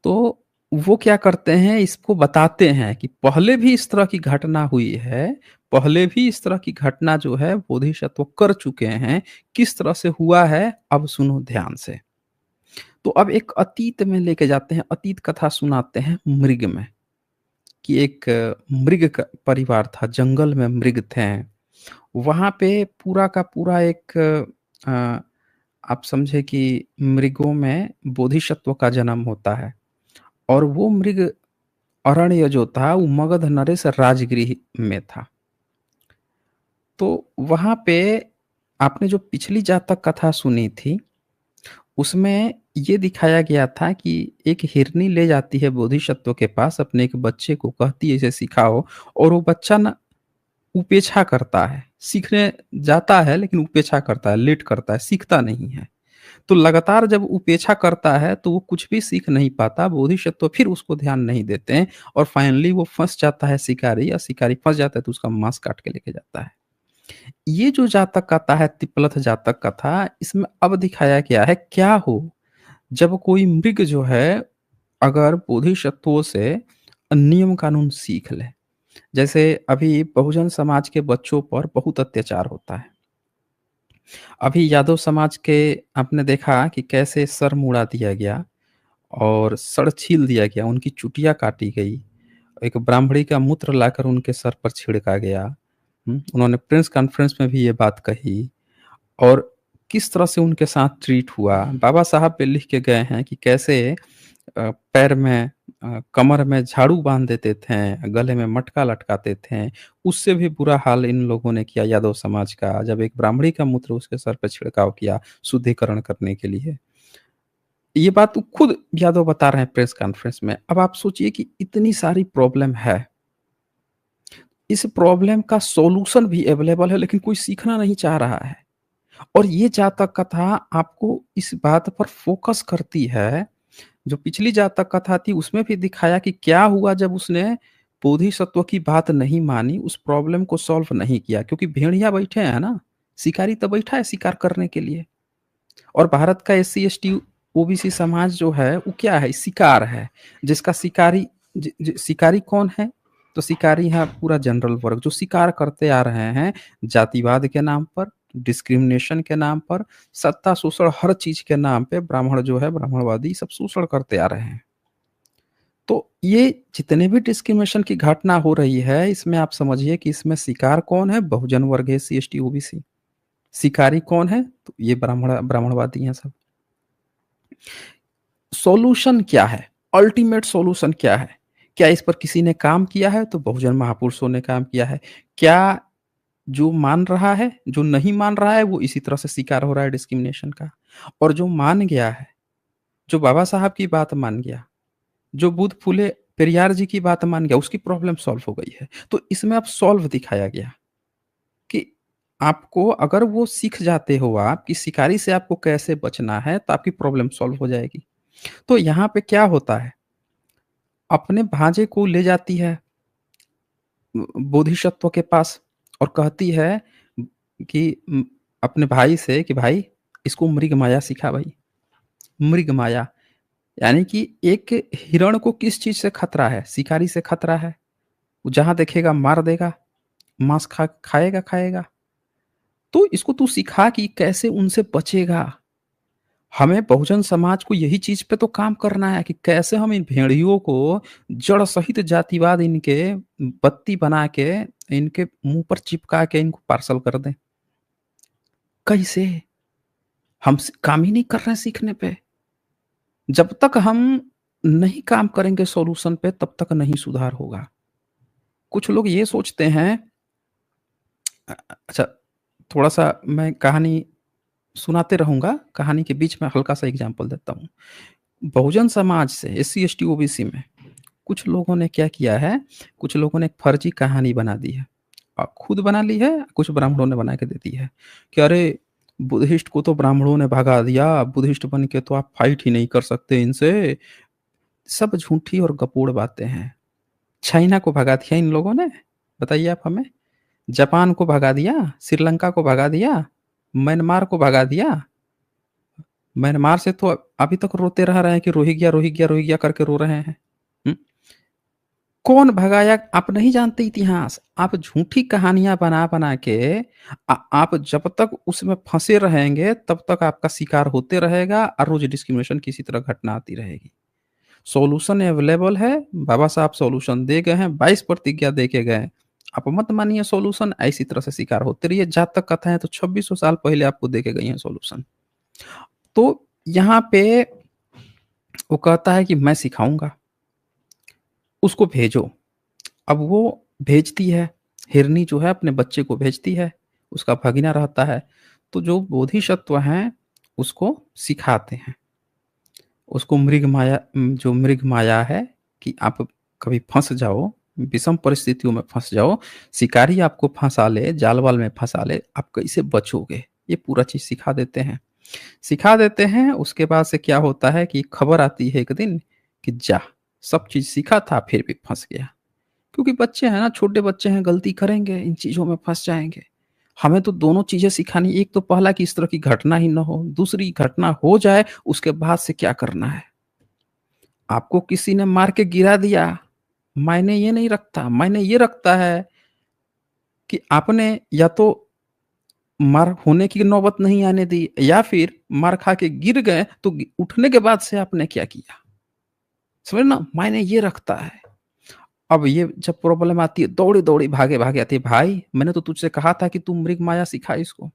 तो वो क्या करते हैं, इसको बताते हैं कि पहले भी इस तरह की घटना हुई है, पहले भी इस तरह की घटना जो है बोधिसत्व कर चुके हैं, किस तरह से हुआ है, अब सुनो ध्यान से। तो अब एक अतीत में लेके जाते हैं, अतीत कथा सुनाते हैं मृग में, कि एक मृग का परिवार था, जंगल में मृग थे। वहाँ पे पूरा का पूरा एक अ, आप समझे कि मृगों में बोधिसत्व का जन्म होता है और वो मृग अरण्य जो था, वो मगध नरेश राजगृह में था। तो वहाँ पे आपने जो पिछली जातक कथा सुनी थी, उसमें ये दिखाया गया था कि एक हिरनी ले जाती है बोधिसत्व के पास अपने एक बच्चे को, कहती है इसे सिखाओ, और वो बच्चा ना उपेक्षा करता है। सीखने जाता है लेकिन उपेक्षा करता है, लेट करता है, सीखता नहीं है। तो लगातार जब उपेक्षा करता है तो वो कुछ भी सीख नहीं पाता, बोधिसत्व फिर उसको ध्यान नहीं देते हैं और फाइनली वो फँस जाता है शिकारी, या शिकारी फँस जाता है तो उसका मांस काट के लेके जाता है। ये जो जातक कथा है, तिप्लथ जातक कथा, इसमें अब दिखाया गया है क्या हो जब कोई मृग जो है अगर बोधिसत्वों से नियम कानून सीख ले। जैसे अभी बहुजन समाज के बच्चों पर बहुत अत्याचार होता है। अभी यादव समाज के आपने देखा कि कैसे सर मुड़ा दिया गया और सर छील दिया गया, उनकी चुटिया काटी गई। एक ब्राह्मणी का मूत्र लाकर उनके सर पर छिड़का गया। उन्होंने प्रेस कॉन्फ्रेंस में भी ये बात कही और किस तरह से उनके साथ ट्रीट हुआ। बाबा साहब पे लिख के गए हैं कि कैसे पैर में कमर में झाड़ू बाँध देते थे, गले में मटका लटकाते थे। उससे भी बुरा हाल इन लोगों ने किया यादव समाज का, जब एक ब्राह्मणी का मूत्र उसके सर पे छिड़काव किया शुद्धिकरण करने के लिए। ये बात वो खुद यादव बता रहे हैं प्रेस कॉन्फ्रेंस में। अब आप सोचिए कि इतनी सारी प्रॉब्लम है, इस प्रॉब्लम का सॉल्यूशन भी अवेलेबल है लेकिन कोई सीखना नहीं चाह रहा है। और ये जातक कथा आपको इस बात पर फ़ोकस करती है, जो पिछली जातक कथा थी उसमें भी दिखाया कि क्या हुआ जब उसने बोधिसत्व की बात नहीं मानी, उस प्रॉब्लम को सॉल्व नहीं किया, क्योंकि भेड़िया बैठे हैं ना, शिकारी तो बैठा है शिकार करने के लिए। और भारत का एससी एसटी ओबीसी समाज जो है वो क्या है, शिकार है, जिसका शिकारी शिकारी कौन है, तो शिकारी है पूरा जनरल वर्ग जो शिकार करते आ रहे हैं, जातिवाद के नाम पर, डिस्क्रिमिनेशन के नाम पर, सत्ता शोषण हर चीज के नाम पे ब्राह्मण जो है, ब्राह्मणवादी सब शोषण करते आ रहे हैं। तो ये जितने भी डिस्क्रिमिनेशन की घटना हो रही है, इसमें आप समझिए कि इसमें शिकार कौन है, बहुजन वर्ग है, एससी एसटी ओबीसी। शिकारी कौन है, तो ये ब्राह्मणवादी हैं सब। सॉल्यूशन क्या है? अल्टीमेट सॉल्यूशन क्या है? क्या इस पर किसी ने काम किया है? तो बहुजन महापुरुषों ने काम किया है। क्या जो मान रहा है, जो नहीं मान रहा है, वो इसी तरह से शिकार हो रहा है डिस्क्रिमिनेशन का। और जो मान गया है, जो बाबा साहब की बात मान गया, जो बुद्ध फुले पेरियार जी की बात मान गया, उसकी प्रॉब्लम सॉल्व हो गई है। तो इसमें अब सॉल्व दिखाया गया कि आपको अगर वो सीख जाते हो आप कि शिकारी से आपको कैसे बचना है, तो आपकी प्रॉब्लम सॉल्व हो जाएगी। तो यहाँ पे क्या होता है, अपने भांजे को ले जाती है बोधिसत्व के पास और कहती है कि अपने भाई से कि भाई इसको मृग माया सिखा भाई। मृग माया यानी कि एक हिरण को किस चीज से खतरा है, शिकारी से खतरा है। वो जहां देखेगा मार देगा, मांस खाएगा खाएगा। तो इसको तू सिखा कि कैसे उनसे बचेगा। हमें बहुजन समाज को यही चीज़ पे तो काम करना है कि कैसे हम इन भेड़ियों को जड़ सहित जातिवाद इनके बत्ती बना के, इनके मुँह पर चिपका के इनको पार्सल कर दें। कैसे? हम स काम ही नहीं कर रहे हैं सीखने पे। जब तक हम नहीं काम करेंगे सॉल्यूशन पे तब तक नहीं सुधार होगा। कुछ लोग ये सोचते हैं अच्छा, थोड़ा-सा मैं कहानी सुनाते रहूँगा, कहानी के बीच में हल्का-सा एग्ज़ाम्पल देता हूँ। बहुजन समाज से एससी, एसटी, ओबीसी में कुछ लोगों ने क्या किया है, कुछ लोगों ने एक फर्जी कहानी बना दी है। खुद बना ली है, कुछ ब्राह्मणों ने बना के दे दी है कि अरे! बुद्धिस्ट को तो ब्राह्मणों ने भगा दिया, बुद्धिस्ट बन के तो आप फाइट ही नहीं कर सकते इनसे। सब झूठी और गपोड़ बातें हैं। चाइना को भगा दिया इन लोगों ने, बताइए आप हमें? जापान को भगा दिया, श्रीलंका को भगा दिया, म्यांमार को भगा दिया। म्यांमार से तो अभी तक रोते रह रहे हैं कि रोहिंग्या, रोहिंग्या, रोहिंग्या करके रो रहे हैं। हुँ? कौन भगाया आप नहीं जानते इतिहास। आप झूठी कहानियाँ बना-बना के आप जब तक उसमें फँसे रहेंगे तब तक आपका शिकार होते रहेगा और रोज़ डिस्क्रिमिनेशन किसी तरह घटना आती रहेगी। सॉल्यूशन अवेलेबल है, बाबा साहब सॉल्यूशन दे गए हैं, 22 प्रतिज्ञा दे के गए। आप मत मानिए सॉल्यूशन, इसी तरह से शिकार होते रहिए। जातक कथाएँ तो 2600 साल पहले आपको दे के गई हैं सॉल्यूशन। तो यहाँ पे वो कहता है कि मैं सिखाऊँगा, उसको भेजो। अब वो भेजती है, हिरनी जो है अपने बच्चे को भेजती है, उसका भगीना रहता है। तो जो बोधिसत्व हैं, उसको सिखाते हैं। उसको जो मृग माया है कि आप कभी फँस जाओ, विषम परिस्थितियों में फँस जाओ, शिकारी आपको फँसा ले, जाल-वाल में फँसा ले, आप कैसे बचोगे? ये पूरा चीज़ सिखा देते हैं। सिखा देते हैं, उसके बाद से क्या होता है कि खबर आती है एक दिन कि जा, सब चीज़ सीखा था फिर भी फँस गया। क्योंकि बच्चे हैं ना, छोटे बच्चे हैं, गलती करेंगे, इन चीज़ों में फँस जाएँगे। हमें तो दोनों चीज़ें सिखानी, एक तो पहला कि इस तरह की घटना ही ना हो, दूसरी घटना हो जाए, उसके बाद से क्या करना है। आपको किसी ने मार के गिरा दिया, मायने ये नहीं रखता, मायने ये रखता है कि आपने या तो मार होने की नौबत नहीं आने दी या फिर मार खा के गिर गए, तो उठने के बाद से आपने क्या किया। समझ ना, मायने ये रखता है। अब ये जब प्रॉब्लम आती है, दौड़ी-दौड़ी, भागे-भागे आती है, भाई मैंने तो तुझसे कहा था कि तू मृग माया सिखा इसको।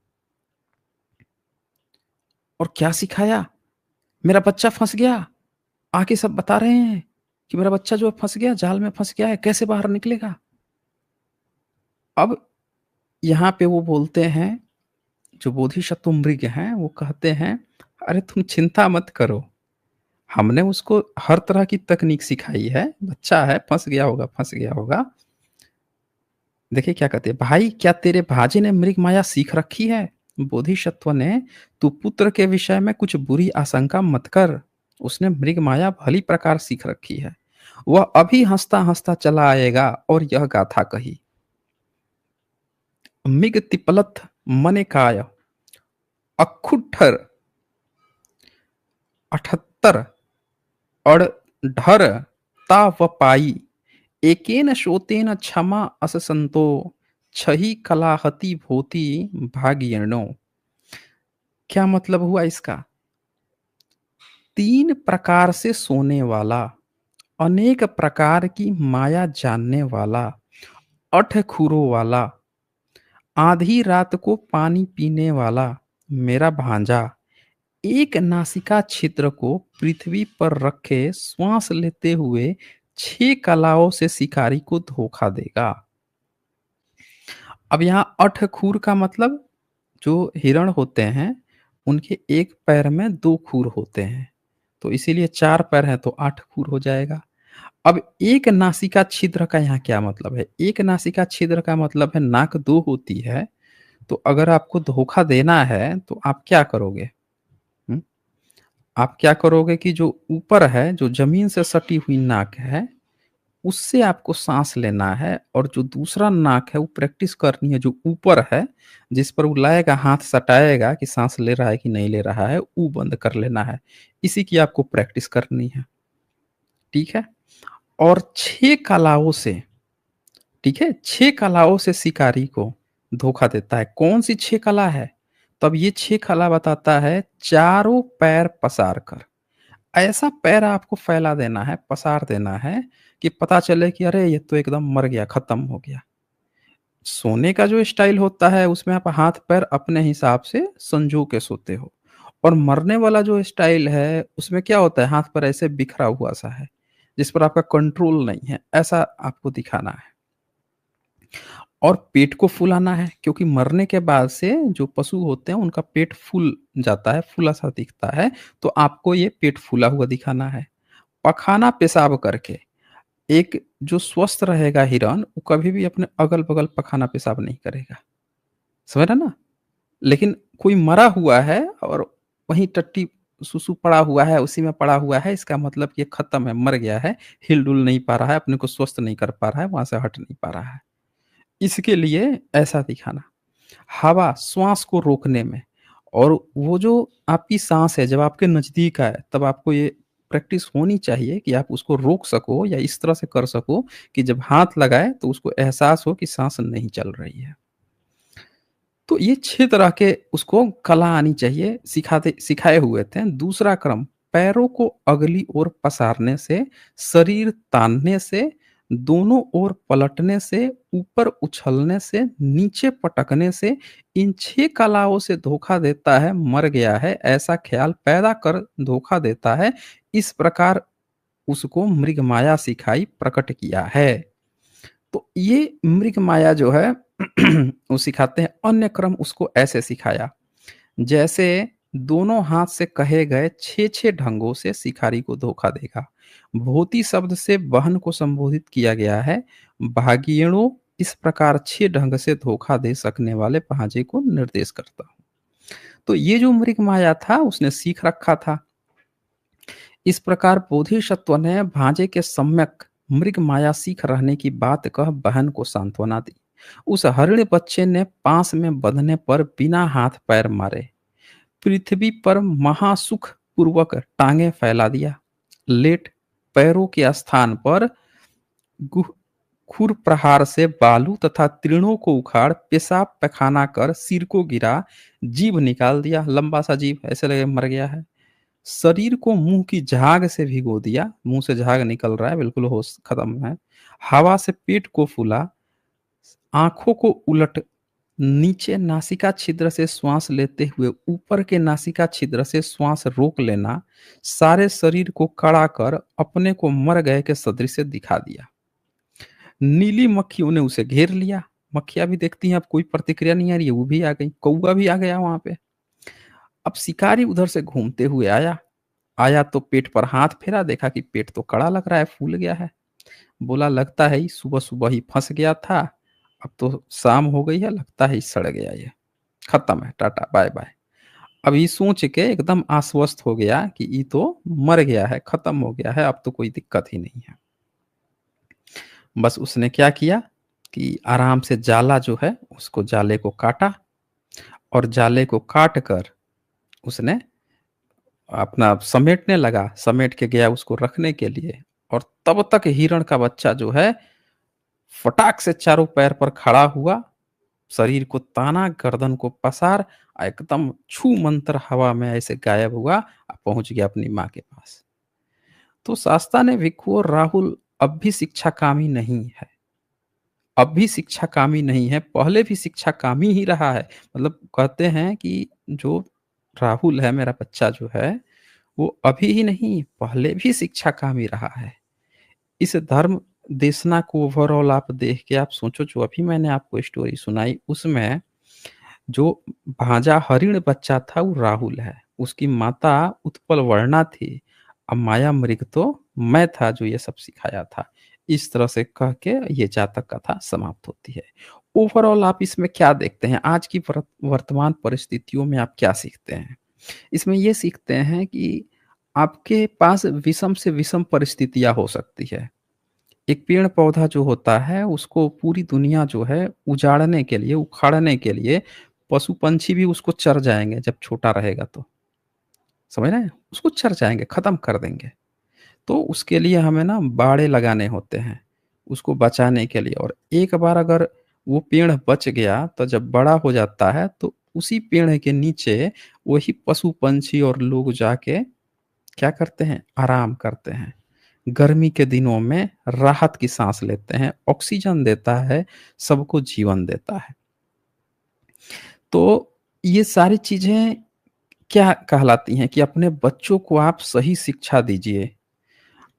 और क्या सिखाया? मेरा बच्चा फँस गया। आके सब बता रहे हैं कि मेरा बच्चा जो है फँस गया, जाल में फँस गया है, कैसे बाहर निकलेगा? अब यहाँ पे वो बोलते हैं, जो बोधिसत्व मृग हैं, वो कहते हैं, "अरे तुम चिंता मत करो, हमने उसको हर तरह की तकनीक सिखाई है, बच्चा है, फँस गया होगा। देखिए क्या कहते हैं, भाई क्या तेरे भांजे ने मृग माया सीख रखी है? बोधिसत्व ने, तू पुत्र के विषय में कुछ बुरी आशंका मत कर। उसने मृग माया भली प्रकार सीख रखी है। वह अभी हँसता-हँसता चला आएगा और यह गाथा कही। मृग तिपलथ मने काय, अख्खुठर 78 अड़धर ता व पाई, एकेन शोतेन क्षमा अस संतो, छही कलाहति भोति भागियनो। क्या मतलब हुआ इसका? 3 प्रकार से सोने वाला, अनेक प्रकार की माया जानने वाला, 8 खुरों वाला, आधी रात को पानी पीने वाला मेरा भांजा, एक नासिका छिद्र को पृथ्वी पर रखे श्वास लेते हुए 6 कलाओं से शिकारी को धोखा देगा। अब यहाँ 8 खुर का मतलब, जो हिरण होते हैं, उनके एक पैर में 2 खुर होते हैं। तो इसीलिए 4 पैर हैं तो 8 खुर हो जाएगा। अब एक नासिका छिद्र का यहाँ क्या मतलब है? एक नासिका छिद्र का मतलब है नाक 2 होती है, तो अगर आपको धोखा देना है तो आप क्या करोगे? हुँ? आप क्या करोगे कि जो ऊपर है, जो ज़मीन से सटी हुई नाक है, उससे आपको साँस लेना है और जो दूसरा नाक है वो प्रैक्टिस करनी है, जो ऊपर है, जिस पर वो लाएगा, हाथ सटाएगा कि साँस ले रहा है कि नहीं ले रहा है, वो बंद कर लेना है। इसी की आपको प्रैक्टिस करनी है, ठीक है? और 6 कलाओं से, ठीक है? 6 कलाओं से शिकारी को धोखा देता है। कौन-सी 6 कला है? तब ये 6 कला बताता है चारों पैर पसार कर। ऐसा पैर आपको फैला देना है, पसार देना है कि पता चले कि अरे! ये तो एकदम मर गया, खत्म हो गया। सोने का जो स्टाइल होता है उसमें आप हाथ-पैर अपने हिसाब से संजो के सोते हो और मरने वाला जो स्टाइल है उसमें क्या होता है हाथ-पैर ऐसे बिखरा हुआ-सा है, जिस पर आपका कंट्रोल नहीं है, ऐसा आपको दिखाना है। और पेट को फुलाना है क्योंकि मरने के बाद से जो पशु होते हैं उनका पेट फूल जाता है, फूला-सा दिखता है, तो आपको ये पेट फूला हुआ दिखाना है। पखाना पेशाब करके एक जो स्वस्थ रहेगा हिरन, वो कभी भी अपने अगल-बगल पखाना पेशाब नहीं करेगा। समझ रहे हैं ना? लेकिन कोई मरा हुआ है और वहीं टट्टी सुसु पड़ा हुआ है, उसी में पड़ा हुआ है, इसका मतलब ये खत्म है, मर गया है, हिल-डुल नहीं पा रहा है, अपने को स्वस्थ नहीं कर पा रहा है, वहाँ से हट नहीं पा रहा है। इसके लिए ऐसा दिखाना। हवा, श्वास को रोकने में और वो जो आपकी साँस है, जब आपके नज़दीक आए, तब आपको ये प्रैक्टिस होनी चाहिए कि आप उसको रोक सको या इस तरह से कर सको कि जब हाथ लगाए, तो उसको एहसास हो कि साँस नहीं चल रही है। तो ये 6 तरह के उसको कला आनी चाहिए, सिखाए हुए थे। दूसरा क्रम, पैरों को अगली ओर पसारने से, शरीर तानने से, दोनों ओर पलटने से, ऊपर उछलने से, नीचे पटकने से, इन 6 कलाओं से धोखा देता है, मर गया है, ऐसा ख्याल पैदा कर धोखा देता है। इस प्रकार उसको मृगमाया सिखाई, प्रकट किया है। तो ये मृग माया जो है वो सिखाते हैं। अन्य क्रम उसको ऐसे सिखाया, जैसे दोनों हाथ से कहे गए 6-6 ढंगों से शिकारी को धोखा देगा। भोति शब्द से बहन को संबोधित किया गया है। भागियों इस प्रकार 6 ढंग से धोखा दे सकने वाले पहाजे को निर्देश करता हूँ। तो ये जो मृग माया था उसने सीख रखा था। इस प्रकार बोधिसत्व ने भांजे के सम्यक मृग माया सीख रहने की बात कह बहन को सांत्वना दी। उस हरिण बच्चे ने पास में बंधने पर बिना हाथ पैर मारे पृथ्वी पर महासुख पूर्वक टांगे फैला दिया। लेट पैरों के स्थान पर गुह खुर प्रहार से बालू तथा तीर्णों को उखाड़ पेशाब पैखाना कर सिर को गिरा, जीभ निकाल दिया, लंबा सा जीभ ऐसे लगे मर गया है। शरीर को मुंह की झाग से भिगो दिया, मुंह से झाग निकल रहा है, बिल्कुल होश खत्म है। हवा से पेट को फूला, आंखों को उलट नीचे नासिका छिद्र से श्वास लेते हुए ऊपर के नासिका छिद्र से श्वास रोक लेना, सारे शरीर को कड़ा कर अपने को मर गए के सदृश दिखा दिया। नीली मक्खियों ने उसे घेर लिया, मक्खियां भी देखती हैं अब कोई प्रतिक्रिया नहीं आ रही है, वो भी आ गई, कौवा भी आ गया वहां पे। अब शिकारी उधर से घूमते हुए आया, आया तो पेट पर हाथ फेरा, देखा कि पेट तो कड़ा लग रहा है, फूल गया है। बोला लगता है सुबह-सुबह ही फँस गया था, अब तो शाम हो गई है, लगता है सड़ गया ये, खत्म है, टाटा बाय-बाय। अब ये सोच के एकदम आश्वस्त हो गया कि ये तो मर गया है, खत्म हो गया है, अब तो कोई दिक्कत ही नहीं है। बस उसने क्या किया कि आराम से जाला जो है, उसको जाले को काटा और जाले को काट कर उसने अपना समेटने लगा, समेट के गया उसको रखने के लिए और तब तक हिरण का बच्चा जो है, फटाक से चारों पैर पर खड़ा हुआ, शरीर को ताना, गर्दन को पसार एकदम छू मंतर हवा में ऐसे गायब हुआ, पहुँच गया अपनी माँ के पास। तो शास्ता ने भिक्खु और राहुल अब भी शिक्षाकामी नहीं है। अब भी शिक्षाकामी नहीं है, पहले भी शिक्षाकामी ही रहा है। मतलब कहते हैं कि जो राहुल है, मेरा बच्चा जो है, वो अभी ही नहीं, पहले भी शिक्षाकामी रहा है। इस धर्म देशना को ओवरऑल आप देख के आप सोचो, जो अभी मैंने आपको स्टोरी सुनाई, उसमें जो भांजा हरिण बच्चा था, वो राहुल है। उसकी माता उत्पल वर्णा थी। अब माया मृग तो मैं था जो ये सब सिखाया था। इस तरह से कह के ये जातक कथा समाप्त होती है। ओवरऑल आप इसमें क्या देखते हैं? आज की वर्तमान परिस्थितियों में आप क्या सीखते हैं? इसमें ये सीखते हैं कि आपके पास विषम से विषम परिस्थितियाँ हो सकती है। एक पेड़-पौधा जो होता है, उसको पूरी दुनिया जो है उजाड़ने के लिए, उखाड़ने के लिए पशु-पंछी भी उसको चर जाएँगे जब छोटा रहेगा तो। समझ रहे हैं? उसको चर जाएँगे, खत्म कर देंगे। तो उसके लिए हमें ना बाड़े लगाने होते हैं, उसको बचाने के लिए और एक बार अगर वो पेड़ बच गया, तो जब बड़ा हो जाता है, तो उसी पेड़ के नीचे वही पशु-पंछी और लोग जाके क्या करते हैं? आराम करते हैं। गर्मी के दिनों में राहत की साँस लेते हैं, ऑक्सीजन देता है, सबको जीवन देता है। तो ये सारी चीज़ें क्या कहलाती हैं कि अपने बच्चों को आप सही शिक्षा दीजिए।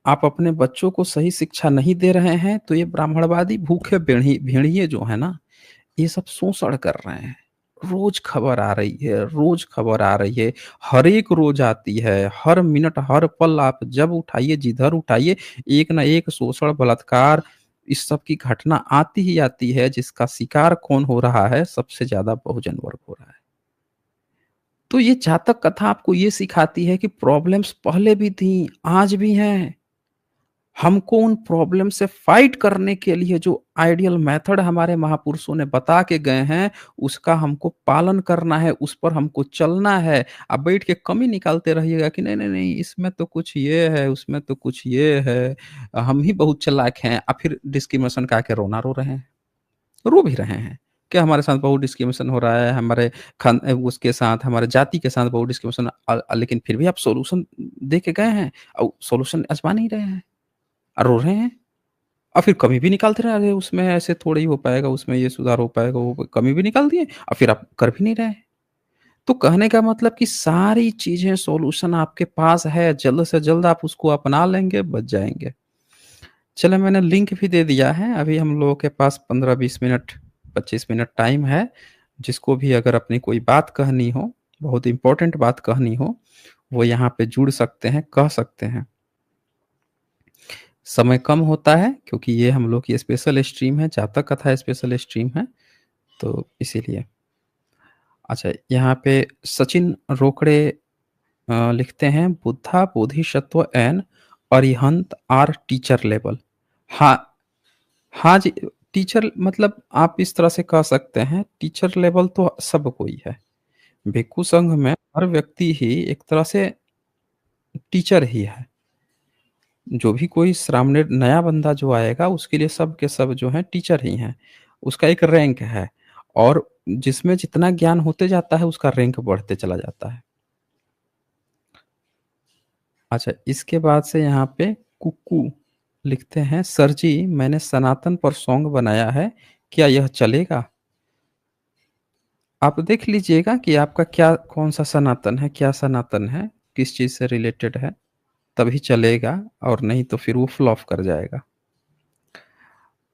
आप अपने बच्चों को सही शिक्षा नहीं दे रहे हैं, तो ये ब्राह्मणवादी भूखे भेड़िए जो हैं ना, ये सब शोषण कर रहे हैं। रोज़ खबर आ रही है, रोज़ खबर आ रही है, हर एक रोज़ आती है, हर मिनट, हर पल आप जब उठाइए, जिधर उठाइए, एक ना एक शोषण, बलात्कार, इस सब की घटना आती ही आती है, जिसका शिकार कौन हो रहा है? सबसे ज़्यादा बहुजन वर्ग हो रहा है। तो ये जातक कथा आपको ये सिखाती है कि प्रॉब्लम्स पहले भी थी, आज भी हैं। हमको उन प्रॉब्लम से फाइट करने के लिए जो आइडियल मेथड हमारे महापुरुषों ने बता के गए हैं, उसका हमको पालन करना है, उस पर हमको चलना है। आप बैठ के कमी निकालते रहिएगा कि नहीं, नहीं, नहीं, इसमें तो कुछ ये है, उसमें तो कुछ ये है, हम ही बहुत चालाक हैं। फिर डिस्क्रिमिनेशन का के रोना रो रहे हैं, रो भी रहे हैं कि हमारे साथ बहुत डिस्क्रिमिनेशन हो रहा है, हमारे उसके साथ, हमारे जाति के साथ बहुत डिस्क्रिमिनेशन, लेकिन फिर भी आप सॉल्यूशन दे के गए हैं और सॉल्यूशन आज़मा नहीं रहे हैं। रो रहे हैं और फिर कमी भी निकालते रहे, अरे उसमें ऐसे थोड़ा ही हो पाएगा, उसमें ये सुधार हो पाएगा, वो कमी भी निकाल दिए और फिर आप कर भी नहीं रहे हैं। तो कहने का मतलब कि सारी चीज़ें सॉल्यूशन आपके पास है, जल्द से जल्द आप उसको अपना लेंगे, बच जाएँगे। चलो मैंने लिंक भी दे दिया है, अभी हम लोगों के पास 15-20 मिनट, 25 मिनट टाइम है, जिसको भी अगर अपनी कोई बात कहनी हो, बहुत इम्पोर्टेंट बात कहनी हो, वो यहाँ पे जुड़ सकते हैं, कह सकते हैं। समय कम होता है क्योंकि ये हम लोग की स्पेशल स्ट्रीम है, जातक कथा स्पेशल स्ट्रीम है, तो इसीलिए। अच्छा, यहाँ पे सचिन रोकड़े लिखते हैं, Buddha Bodhisattva and Arihant are teacher level. हाँ, हाँ जी, टीचर मतलब आप इस तरह से कह सकते हैं, टीचर लेवल तो सब कोई है। भिक्षु संघ में हर व्यक्ति ही एक तरह से टीचर ही है। जो भी कोई सामने नया बंदा जो आएगा उसके लिए सब के सब जो हैं टीचर ही हैं। उसका एक रैंक है और जिसमें जितना ज्ञान होते जाता है उसका रैंक बढ़ते चला जाता है। अच्छा, इसके बाद से यहाँ पे कुक्कू लिखते हैं, सर जी मैंने सनातन पर सॉन्ग बनाया है, क्या यह चलेगा? आप देख लीजिएगा कि आपका क्या कौन-सा सनातन है, क्या सनातन है, किस चीज़ से रिलेटेड है, तभी चलेगा और नहीं तो फिर वो फ्लॉप कर जाएगा।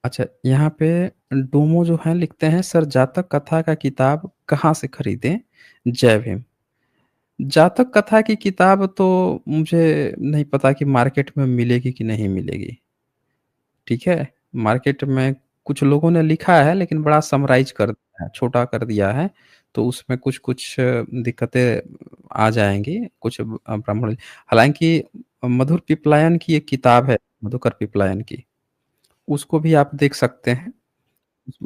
अच्छा, यहाँ पे डोमो जो है लिखते हैं, सर जातक कथा का किताब कहाँ से खरीदें? जय भीम। जातक कथा की किताब तो मुझे नहीं पता कि मार्केट में मिलेगी कि नहीं मिलेगी, ठीक है? मार्केट में कुछ लोगों ने लिखा है लेकिन बड़ा समराइज़ कर दिया है, छोटा कर दिया है, तो उसमें कुछ-कुछ दिक्कतें आ जाएँगी, कुछ ब्राह्मण हालाँकि मधुर पिपलायन की एक किताब है, मधुकर पिपलायन की, उसको भी आप देख सकते हैं।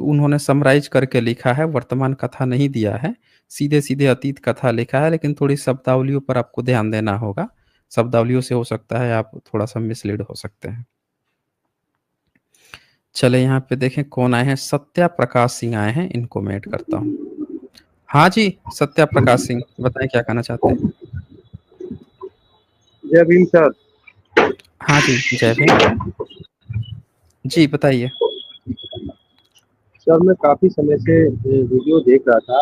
उन्होंने समराइज़ करके लिखा है, वर्तमान कथा नहीं दिया है। सीधे-सीधे अतीत कथा लिखा है, लेकिन थोड़ी शब्दावलियों पर आपको ध्यान देना होगा। शब्दावलियों से हो सकता है आप थोड़ा-सा मिसलीड हो सकते हैं। चलिए यहाँ पे देखें कौन आए हैं, सत्या प्रकाश सिंह आए हैं, इनको मैं ऐड करता हूँ। हाँ जी, सत्या प्रकाश सिंह, बताएँ क्या कहना चाहते हैं?
जय भीम सर।
हाँ जी, जय भीम। जी, बताइए।
सर मैं काफ़ी समय से वीडियो देख रहा था।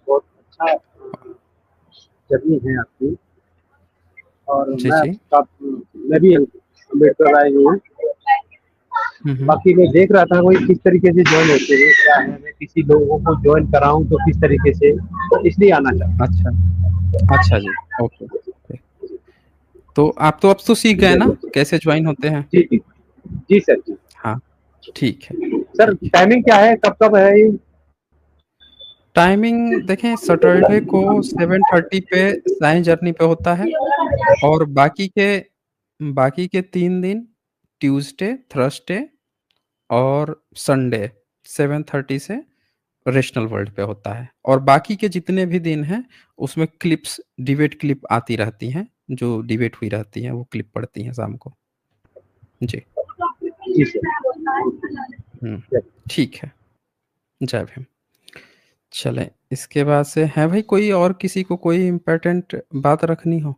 बहुत अच्छा जर्नी है आपकी। और
जी, जी।
मैं भी अम्बेडकर राय ही हूँ।
हुँ, हुँ।
बाकी मैं देख रहा था कोई किस तरीके से ज्वाइन होते हैं, क्या है, मैं किसी लोगों को ज्वाइन कराऊँ तो किस तरीके से, तो इसलिए आना चाहता
अच्छा, अच्छा जी, ओके, ओके। तो आप तो सीख
हूँ।
गए
जय
ना,
भीम।
कैसे जॉइन होते हैं?
जी, जी। जी सर, जी।
हाँ, ठीक है,
सर
ठीक है।
टाइमिंग क्या है? कब-कब है ये?
टाइमिंग देखें, सैटरडे को 7:30 पे साई जर्नी पे होता है और बाकी के 3 दिन ट्यूसडे, थर्सडे और संडे 7:30 से रेशनल वर्ल्ड पे होता है और बाकी के जितने भी दिन हैं, उसमें क्लिप्स डिबेट क्लिप आती रहती हैं, जो डिबेट हुई रहती हैं, वो क्लिप पड़ती हैं शाम को। जी,
जी सर।
हुँ,
जय
ठीक है। जय भीम। चलें, इसके बाद से है भाई कोई और किसी को कोई इम्पोर्टेंट बात रखनी हो?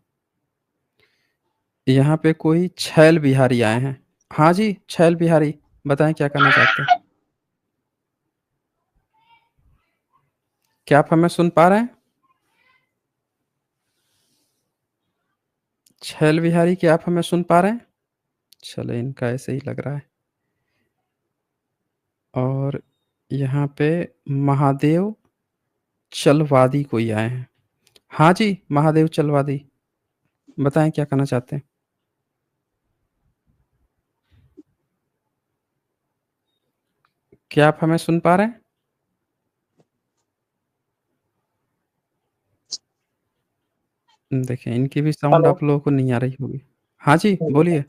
यहाँ पे कोई छैल बिहारी आए हैं। हाँ जी, छैल बिहारी, बताएँ क्या कहना चाहते हैं? क्या आप हमें सुन पा रहे हैं? छैल बिहारी, क्या आप हमें सुन पा रहे हैं? चलें, इनका ऐसे ही लग रहा है। और यहाँ पे महादेव चलवादी कोई आए हैं। हाँ जी, महादेव चलवादी, बताएँ क्या कहना चाहते हैं? क्या आप हमें सुन पा रहे हैं? देखिए, इनकी भी साउंड
हेलो।
आप लोगों को नहीं आ रही होगी। हाँ जी, बोलिए।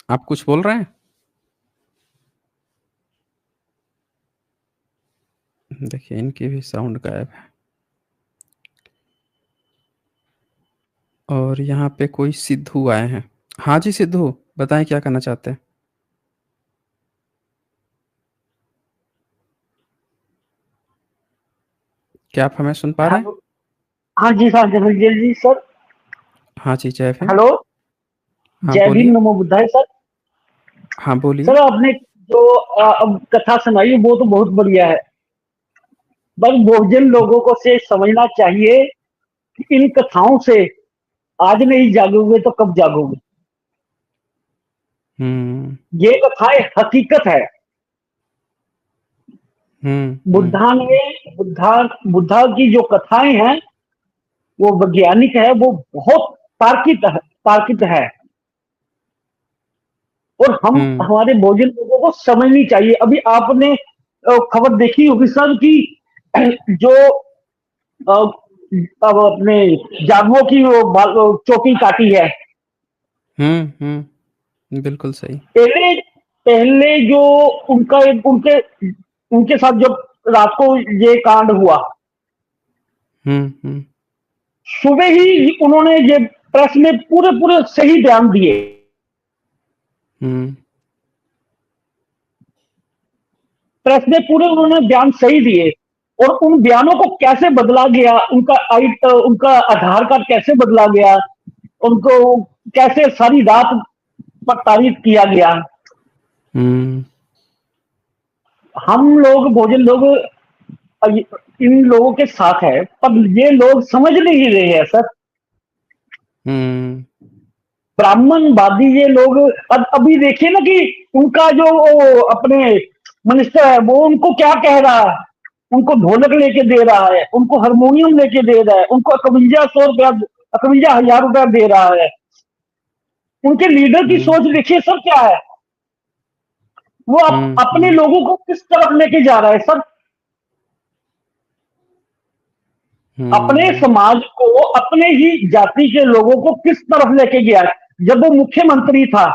आप कुछ बोल रहे हैं? देखिए, इनकी भी साउंड गायब है। और यहाँ पे कोई सिद्धू आए हैं। हाँ जी, सिद्धू, बताएँ क्या कहना चाहते हैं? क्या आप हमें सुन पा रहे हैं?
हेलो। हाँ जी सर, जय जी सर।
हाँ जी, जय भीम।
हेलो।
हाँ,
जय भीम,
बोलिए।
नमो बुद्धाय सर।
हाँ, बोलिए।
सर आपने जो अब कथा सुनाई वो तो बहुत बढ़िया है, बस बहुजन लोगों को से समझना चाहिए कि इन कथाओं से आज नहीं जागोगे तो कब जागोगे।
हुँ।
ये कथाएं हकीकत है।
हुँ, हुँ,
बुद्धा
हुँ।
ने बुद्धा बुद्धा की जो कथाएं हैं वो वैज्ञानिक है, वो बहुत तार्किक है। और हम
हुँ,
हमारे भोजन लोगों को समझनी चाहिए। अभी आपने खबर देखी होगी सर कि जो अ, अब अपने जागवों की चौकी काटी है।
हुँ, हुँ। बिल्कुल सही।
पहले पहले जो उनका उनके उनके साथ जब रात को ये कांड हुआ,
हुँ, हुँ,
सुबह ही उन्होंने ये प्रेस में पूरे पूरे सही बयान दिए।
हुँ,
प्रेस में पूरे उन्होंने बयान सही दिए। और उन बयानों को कैसे बदला गया, उनका आधार कार्ड कैसे बदला गया, उनको कैसे सारी रात पर तारीफ किया गया।
हुँ,
हम लोग भोजन लोग इन लोगों के साथ है, पर ये लोग समझ नहीं रहे हैं सर।
हुँ,
ब्राह्मणवादी ये लोग अब अभी देखिए ना कि उनका जो वो अपने मिनिस्टर है वो उनको क्या कह रहा है। उनको ढोलक लेके दे रहा है, उनको हारमोनियम लेके दे रहा है, उनको 5100 रुपया 51,000 रुपया दे रहा है। उनके लीडर की
हुँ,
सोच देखिए सर क्या है। वो
हुँ,
अपने
हुँ,
लोगों को किस तरफ लेके जा रहा है सर। अपने
हुँ,
समाज को, अपने ही जाति के लोगों को किस तरफ लेके गया है। जब वो मुख्यमंत्री था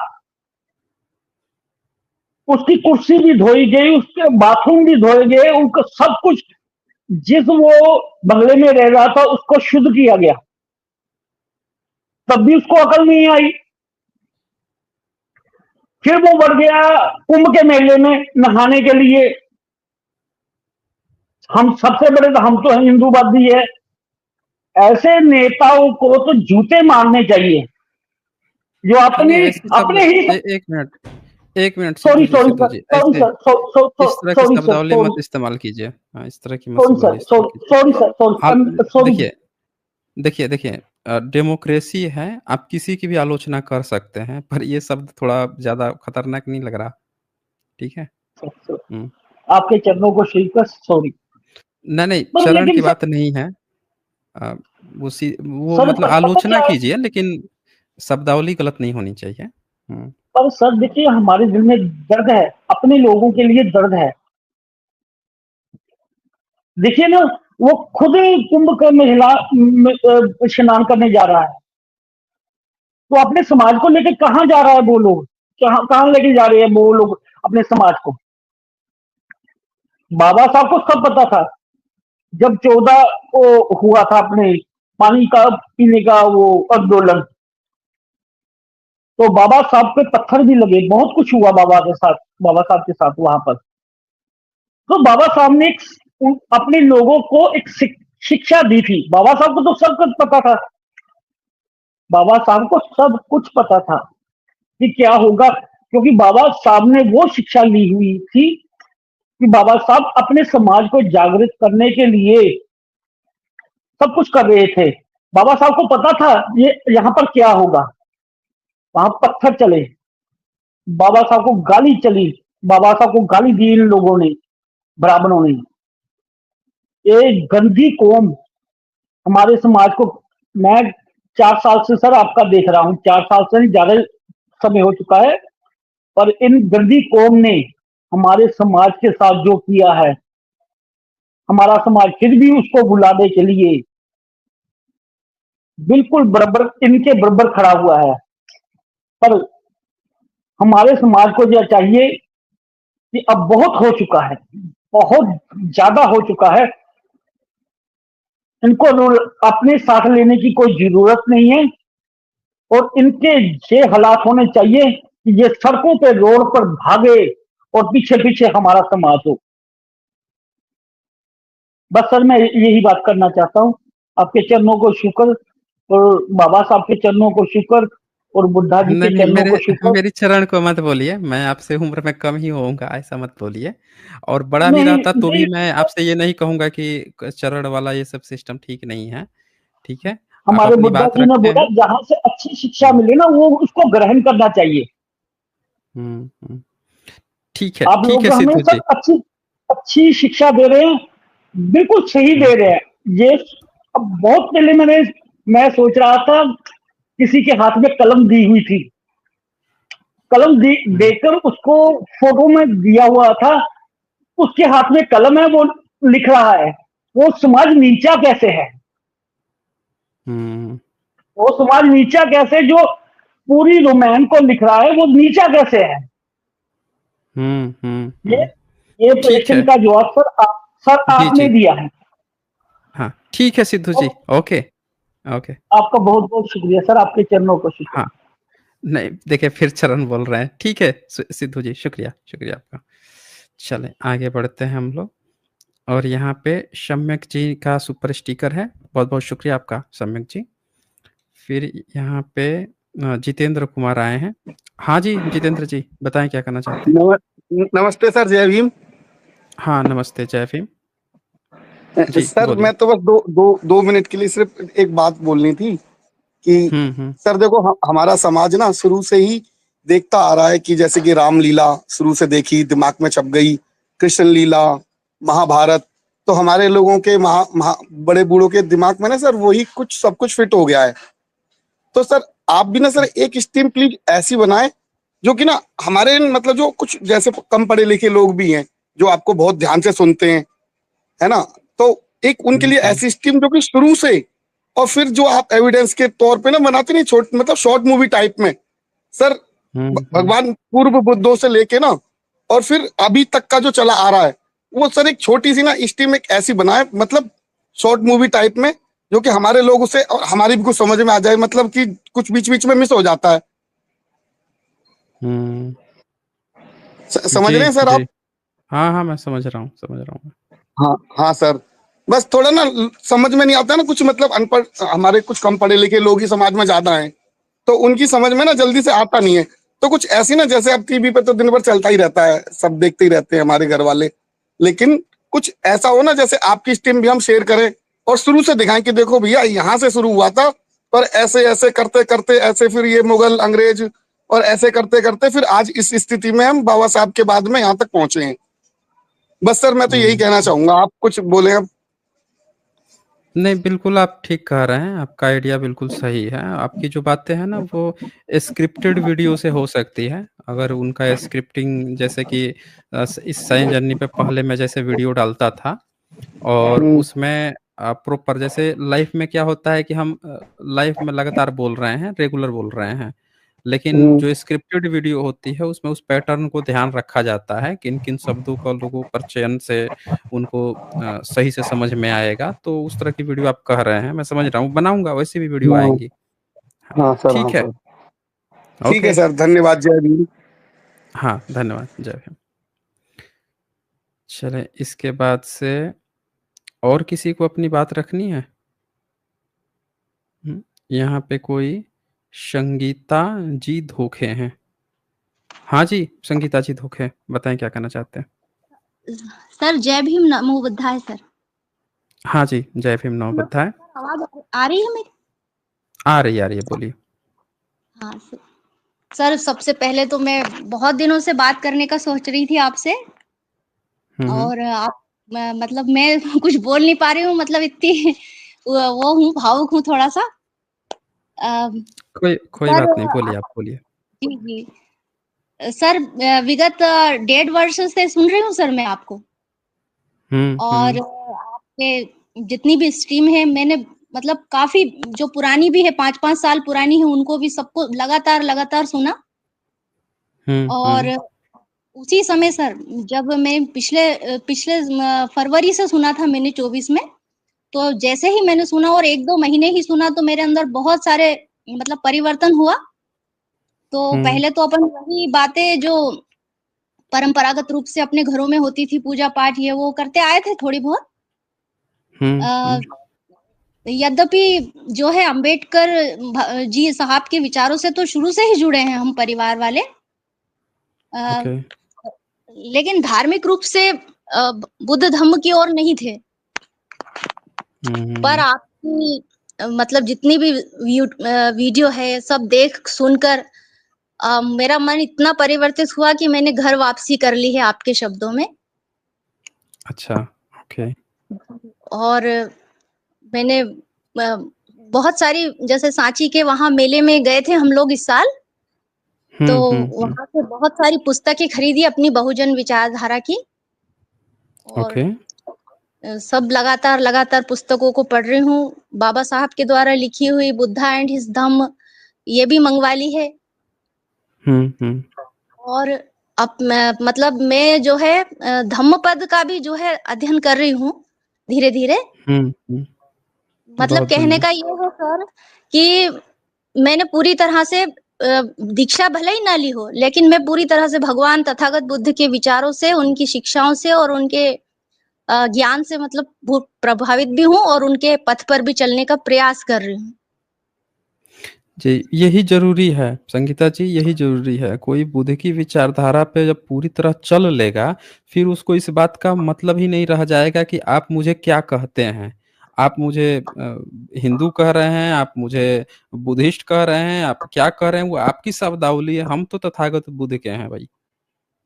उसकी कुर्सी भी धोई गई, उसके बाथरूम भी धोए गए, उनको सब कुछ, जिस वो बंगले में रह रहा था उसको शुद्ध किया गया, तब भी उसको अकल नहीं आई। फिर वो बढ़ गया कुंभ के मेले में नहाने के लिए। हम सबसे बड़े तो हम तो हिंदूवादी है। ऐसे नेताओं को तो जूते मारने चाहिए जो
नहीं, नहीं,
अपने
ऐसे शब्द
अपने ही।
1 minute, 1 minute
sorry
Sidhu
sorry
ji,
sir, sorry
ऐसे
सर,
इस तरह की
सॉरी सर,
शब्दावली
सॉरी
मत इस्तेमाल कीजिए। हाँ, इस तरह की मत
सॉरी
शब्दावली
सर,
इस्तेमाल कीजिए।
सॉरी सर,
हाल
सॉरी।
देखिए, देखिए, डेमोक्रेसी है, आप किसी की भी आलोचना कर सकते हैं, पर ये शब्द थोड़ा ज़्यादा खतरनाक नहीं लग रहा? ठीक है? हुँ।
आपके चरणों को छूकर सॉरी।
नहीं, नहीं,
पर
चरण
लेकिन
की
सर,
बात नहीं है। वो
सर
मतलब
पता क्या
आलोचना
है।
कीजिए, लेकिन शब्दावली गलत नहीं होनी चाहिए। हुँ,
पर सर देखिए हमारे दिल में दर्द है, अपने लोगों के लिए दर्द है। देखिए ना, वो खुद कुंभ का महिला स्नान करने जा रहा है। तो अपने समाज को लेकर कहाँ जा रहा है वो लोग, कहाँ कहाँ लेके जा रहे हैं वो लोग अपने समाज को। बाबा साहब को सब पता था। जब 14 को हुआ था अपने पानी का पीने का वो आंदोलन, तो बाबा साहब पे पत्थर भी लगे, बहुत कुछ हुआ बाबा साहब के साथ वहां पर। तो बाबा साहब ने अपने लोगों को एक शिक्षा दी थी। बाबा साहब को तो सब कुछ पता था, बाबा साहब को सब कुछ पता था कि क्या होगा, क्योंकि बाबा साहब ने वो शिक्षा ली हुई थी कि बाबा साहब अपने समाज को जागृत करने के लिए सब कुछ कर रहे थे। बाबा साहब को पता था ये यहाँ पर क्या होगा। वहां पत्थर चले, बाबा साहब को गाली चली, बाबा साहब को गाली दी इन लोगों ने, ब्राह्मणों ने। ये गंदी कौम हमारे समाज को, मैं 4 साल से सर आपका देख रहा हूँ, 4 साल से नहीं, ज्यादा समय हो चुका है, पर इन गंदी कौम ने हमारे समाज के साथ जो किया है, हमारा समाज फिर भी उसको बुलाने के लिए बिल्कुल बराबर, इनके बराबर खड़ा हुआ है। पर हमारे समाज को यह चाहिए कि अब बहुत हो चुका है, बहुत ज्यादा हो चुका है, इनको अपने साथ लेने की कोई जरूरत नहीं है। और इनके ये हालात होने चाहिए कि ये सड़कों पे, रोड पर भागे और पीछे पीछे हमारा समाज हो। बस सर मैं यही बात करना चाहता हूँ। आपके चरणों को शुक्र, और बाबा साहब के चरणों को शुक्र, और बुद्धा जी
नहीं
के
नहीं,
चरणों
मेरे
को शुक्र।
मेरी चरण को मत बोलिए, मैं आपसे उम्र में कम ही होऊंगा, ऐसा मत बोलिए। और बड़ा भी
नहीं
रहता तो भी
नहीं,
मैं आपसे ये नहीं कहूंगा कि चरण वाला ये सब सिस्टम ठीक नहीं है। ठीक है, आप
हमारे
अपनी
बुद्धा
बात
जी ने
रखे
बोला
हैं।
जहां से अच्छी शिक्षा
हम्म
मिले ना, वो उसको ग्रहण करना चाहिए।
हम्म। ठीक है,
आप
ठीक
लोग
है
हमें
सिद्धू
सर
जी।
अच्छी अच्छी शिक्षा दे रहे हैं, बिल्कुल सही
हम्म
दे रहे हैं। ये अब बहुत पहले मैं सोच रहा था, किसी के हाथ में कलम दी हुई थी, कलम
हम्म
देकर उसको फोटो में दिया हुआ था, उसके हाथ में कलम है, वो लिख रहा है। वो समाज नीचा कैसे है,
हम्म
वो समाज नीचा कैसे, जो पूरी रामायण को लिख रहा है, वो नीचा कैसे है। ये
हम्म।
ये
ठीक
प्रश्न
है।
का जवाब सर
जी
आपने
जी।
दिया है।
हाँ ठीक है सिद्धू
तो
जी। Okay okay.
आपका बहुत बहुत शुक्रिया सर, आपके चरणों को शुक्र।
हाँ, नहीं देखिए फिर चरण बोल रहे हैं। ठीक है सिद्धू जी, शुक्रिया शुक्रिया आपका। चलें आगे बढ़ते हैं हम लोग। और यहाँ पे सम्यक जी का सुपर स्टिकर है, बहुत बहुत शुक्रिया आपका सम्यक जी। फिर यहाँ पे जितेंद्र कुमार आए हैं। हाँ जी जितेंद्र जी, बताएं क्या करना चाहते हैं।
नम, नमस्ते सर, जय भीम।
हाँ नमस्ते, जय भीम। जी
सर
बोलिए।
मैं तो बस दो मिनट के लिए सिर्फ एक बात बोलनी थी कि
हम्म।
सर देखो, हमारा समाज ना शुरू से ही देखता आ रहा है कि जैसे कि रामलीला शुरू से देखी, दिमाग में छप गई, कृष्ण लीला, महाभारत, तो हमारे लोगों के बड़े बूढ़ों के दिमाग में ना सर वही कुछ सब कुछ फिट हो गया है। तो सर आप भी ना सर एक स्ट्रीम प्लीज ऐसी बनाए जो कि ना हमारे मतलब जो कुछ जैसे कम पढ़े लिखे लोग भी हैं जो आपको बहुत ध्यान से सुनते हैं, है ना, तो एक उनके लिए
हम्म
ऐसी स्कीम जो कि शुरू से, और फिर जो आप एविडेंस के तौर पे ना बनाते नहीं, छोट मतलब शॉर्ट मूवी टाइप में सर,
हम्म।
भगवान पूर्व बुद्धों से लेके ना और फिर अभी तक का जो चला आ रहा है, वो सर एक छोटी सी ना स्टीम एक ऐसी बनाए, मतलब शॉर्ट मूवी टाइप में, जो कि हमारे लोग उसे और हमारी भी कुछ समझ में आ जाए, मतलब कि कुछ बीच बीच में मिस हो जाता है।
हम्म।
समझ
जी
रहे हैं सर आप?
जी। हाँ हाँ, मैं समझ रहा हूँ समझ रहा हूँ।
हाँ हाँ सर, बस थोड़ा ना समझ में नहीं आता ना, कुछ मतलब अनपढ़, हमारे कुछ कम पढ़े लिखे लोग ही समाज में ज्यादा हैं, तो उनकी समझ में ना जल्दी से आता नहीं है। तो कुछ ऐसी ना, जैसे अब टीवी पे तो दिन भर चलता ही रहता है, सब देखते ही रहते हैं हमारे घर वाले, लेकिन कुछ ऐसा हो ना जैसे आपकी स्ट्रीम भी हम शेयर करें और शुरू से दिखाएं कि देखो भैया यहाँ से शुरू हुआ था, पर ऐसे ऐसे करते करते ऐसे फिर ये मुगल अंग्रेज, और ऐसे करते करते फिर आज इस स्थिति में हम बाबा साहब के बाद में यहाँ तक पहुंचे हैं। बस सर मैं तो यही कहना
हम्म।
चाहूंगा, आप कुछ बोले अब।
नहीं, बिल्कुल आप ठीक कह रहे हैं, आपका आइडिया बिल्कुल सही है। आपकी जो बातें हैं ना वो स्क्रिप्टेड वीडियो से हो सकती है, अगर उनका स्क्रिप्टिंग जैसे कि इस साइंस जर्नी पे पहले मैं जैसे वीडियो डालता था, और
हम्म,
उसमें प्रॉपर जैसे लाइफ में क्या होता है कि हम लाइफ में लगातार बोल रहे हैं, रेगुलर बोल रहे हैं, लेकिन
हम्म,
जो स्क्रिप्टेड वीडियो होती है उसमें उस पैटर्न को ध्यान रखा जाता है, किन किन शब्दों का लोगों पर चयन से उनको सही से समझ में आएगा। तो उस तरह की वीडियो आप कह रहे हैं, मैं समझ रहा हूँ, बनाऊंगा, वैसी भी वीडियो
हाँ
आएंगी। हाँ
हाँ सर, हाँ
ठीक है।
सर, ठीक है
ओके।
सर, धन्यवाद, जय भीम।
हाँ धन्यवाद, जय हिंद। चलें इसके बाद से और किसी को अपनी बात रखनी है? हुँ, यहाँ पे कोई संगीता जी धोखे हैं। हाँ जी, संगीता जी धोखे, बताएँ क्या कहना चाहते हैं?
सर जय भीम नमो बुद्धाय सर।
हाँ जी, जय भीम नमो बुद्धाय।
आवाज आ रही है मेरी?
आ रही है, बोलिए।
हाँ सर। सर सबसे पहले तो मैं बहुत दिनों से बात करने का सोच रही थी आपसे,
हुँ, हुँ।
और आप मतलब मैं कुछ बोल नहीं पा रही हूँ, मतलब इतनी वो हूँ, भावुक हूँ थोड़ा-सा।
कोई
सर
बात नहीं, बोलिए आप बोलिए।
जी, जी। सर विगत 1.5 वर्ष से सुन रही हूँ सर मैं आपको,
हुँ,
और
हुँ।
आपके जितनी भी स्ट्रीम है मैंने मतलब काफ़ी जो पुरानी भी है 5-5 साल पुरानी है उनको भी सबको लगातार सुना।
हुँ,
और
हुँ।
उसी समय सर जब मैं पिछले फरवरी से सुना था मैंने 24 में, तो जैसे ही मैंने सुना और 1-2 महीने ही सुना तो मेरे अंदर बहुत सारे मतलब परिवर्तन हुआ। तो
हुँ,
पहले तो अपन वही बातें जो परंपरागत रूप से अपने घरों में होती थी, पूजा-पाठ ये वो करते आए थे थोड़ी बहुत।
हुँ,
अ,
हुँ।
यद्यपि जो है अम्बेडकर जी साहब के विचारों से तो शुरू से ही जुड़े हैं हम परिवार वाले। अ,
ओके।
लेकिन धार्मिक रूप से बुद्ध धम्म की ओर नहीं थे।
हुँ, हुँ,
पर
हुँ।
आपकी मतलब जितनी भी वीडियो है सब देख सुनकर मेरा मन इतना परिवर्तित हुआ कि मैंने घर वापसी कर ली है आपके शब्दों में।
अच्छा, ओके।
और मैंने बहुत सारी जैसे सांची के वहाँ मेले में गए थे हम लोग इस साल, तो
हुँ, हुँ, हुँ।
वहाँ से बहुत सारी पुस्तकें खरीदी अपनी बहुजन विचारधारा की, और
ओके।
सब लगातार पुस्तकों को पढ़ रही हूँ। बाबा साहब के द्वारा लिखी हुई बुद्धा एंड हिज धम्म ये भी मंगवा ली है।
हुँ, हुँ।
और अब मतलब मैं जो है धम्मपद का भी जो है अध्ययन कर रही हूँ धीरे-धीरे।
हुँ, हुँ।
मतलब
बहुत
कहने
बढ़िया।
का ये है सर कि मैंने पूरी तरह से दीक्षा भले ही ना ली हो, लेकिन मैं पूरी तरह से भगवान तथागत बुद्ध के विचारों से, उनकी शिक्षाओं से और उनके ज्ञान से मतलब बहुत प्रभावित भी हूँ और उनके पथ पर भी चलने का प्रयास कर रही हूँ।
जी, यही ज़रूरी है, संगीता जी यही ज़रूरी है। कोई बुद्ध की विचारधारा पे जब पूरी तरह चल लेगा, फिर उसको इस बात का मतलब ही नहीं रह जाएगा कि आप मुझे क्या कहते हैं। आप मुझे हिंदू कह रहे हैं, आप मुझे बुद्धिस्ट कह रहे हैं, आप क्या कह रहे हैं वो आपकी शब्दावली है, हम तो तथागत बुद्ध के हैं भई।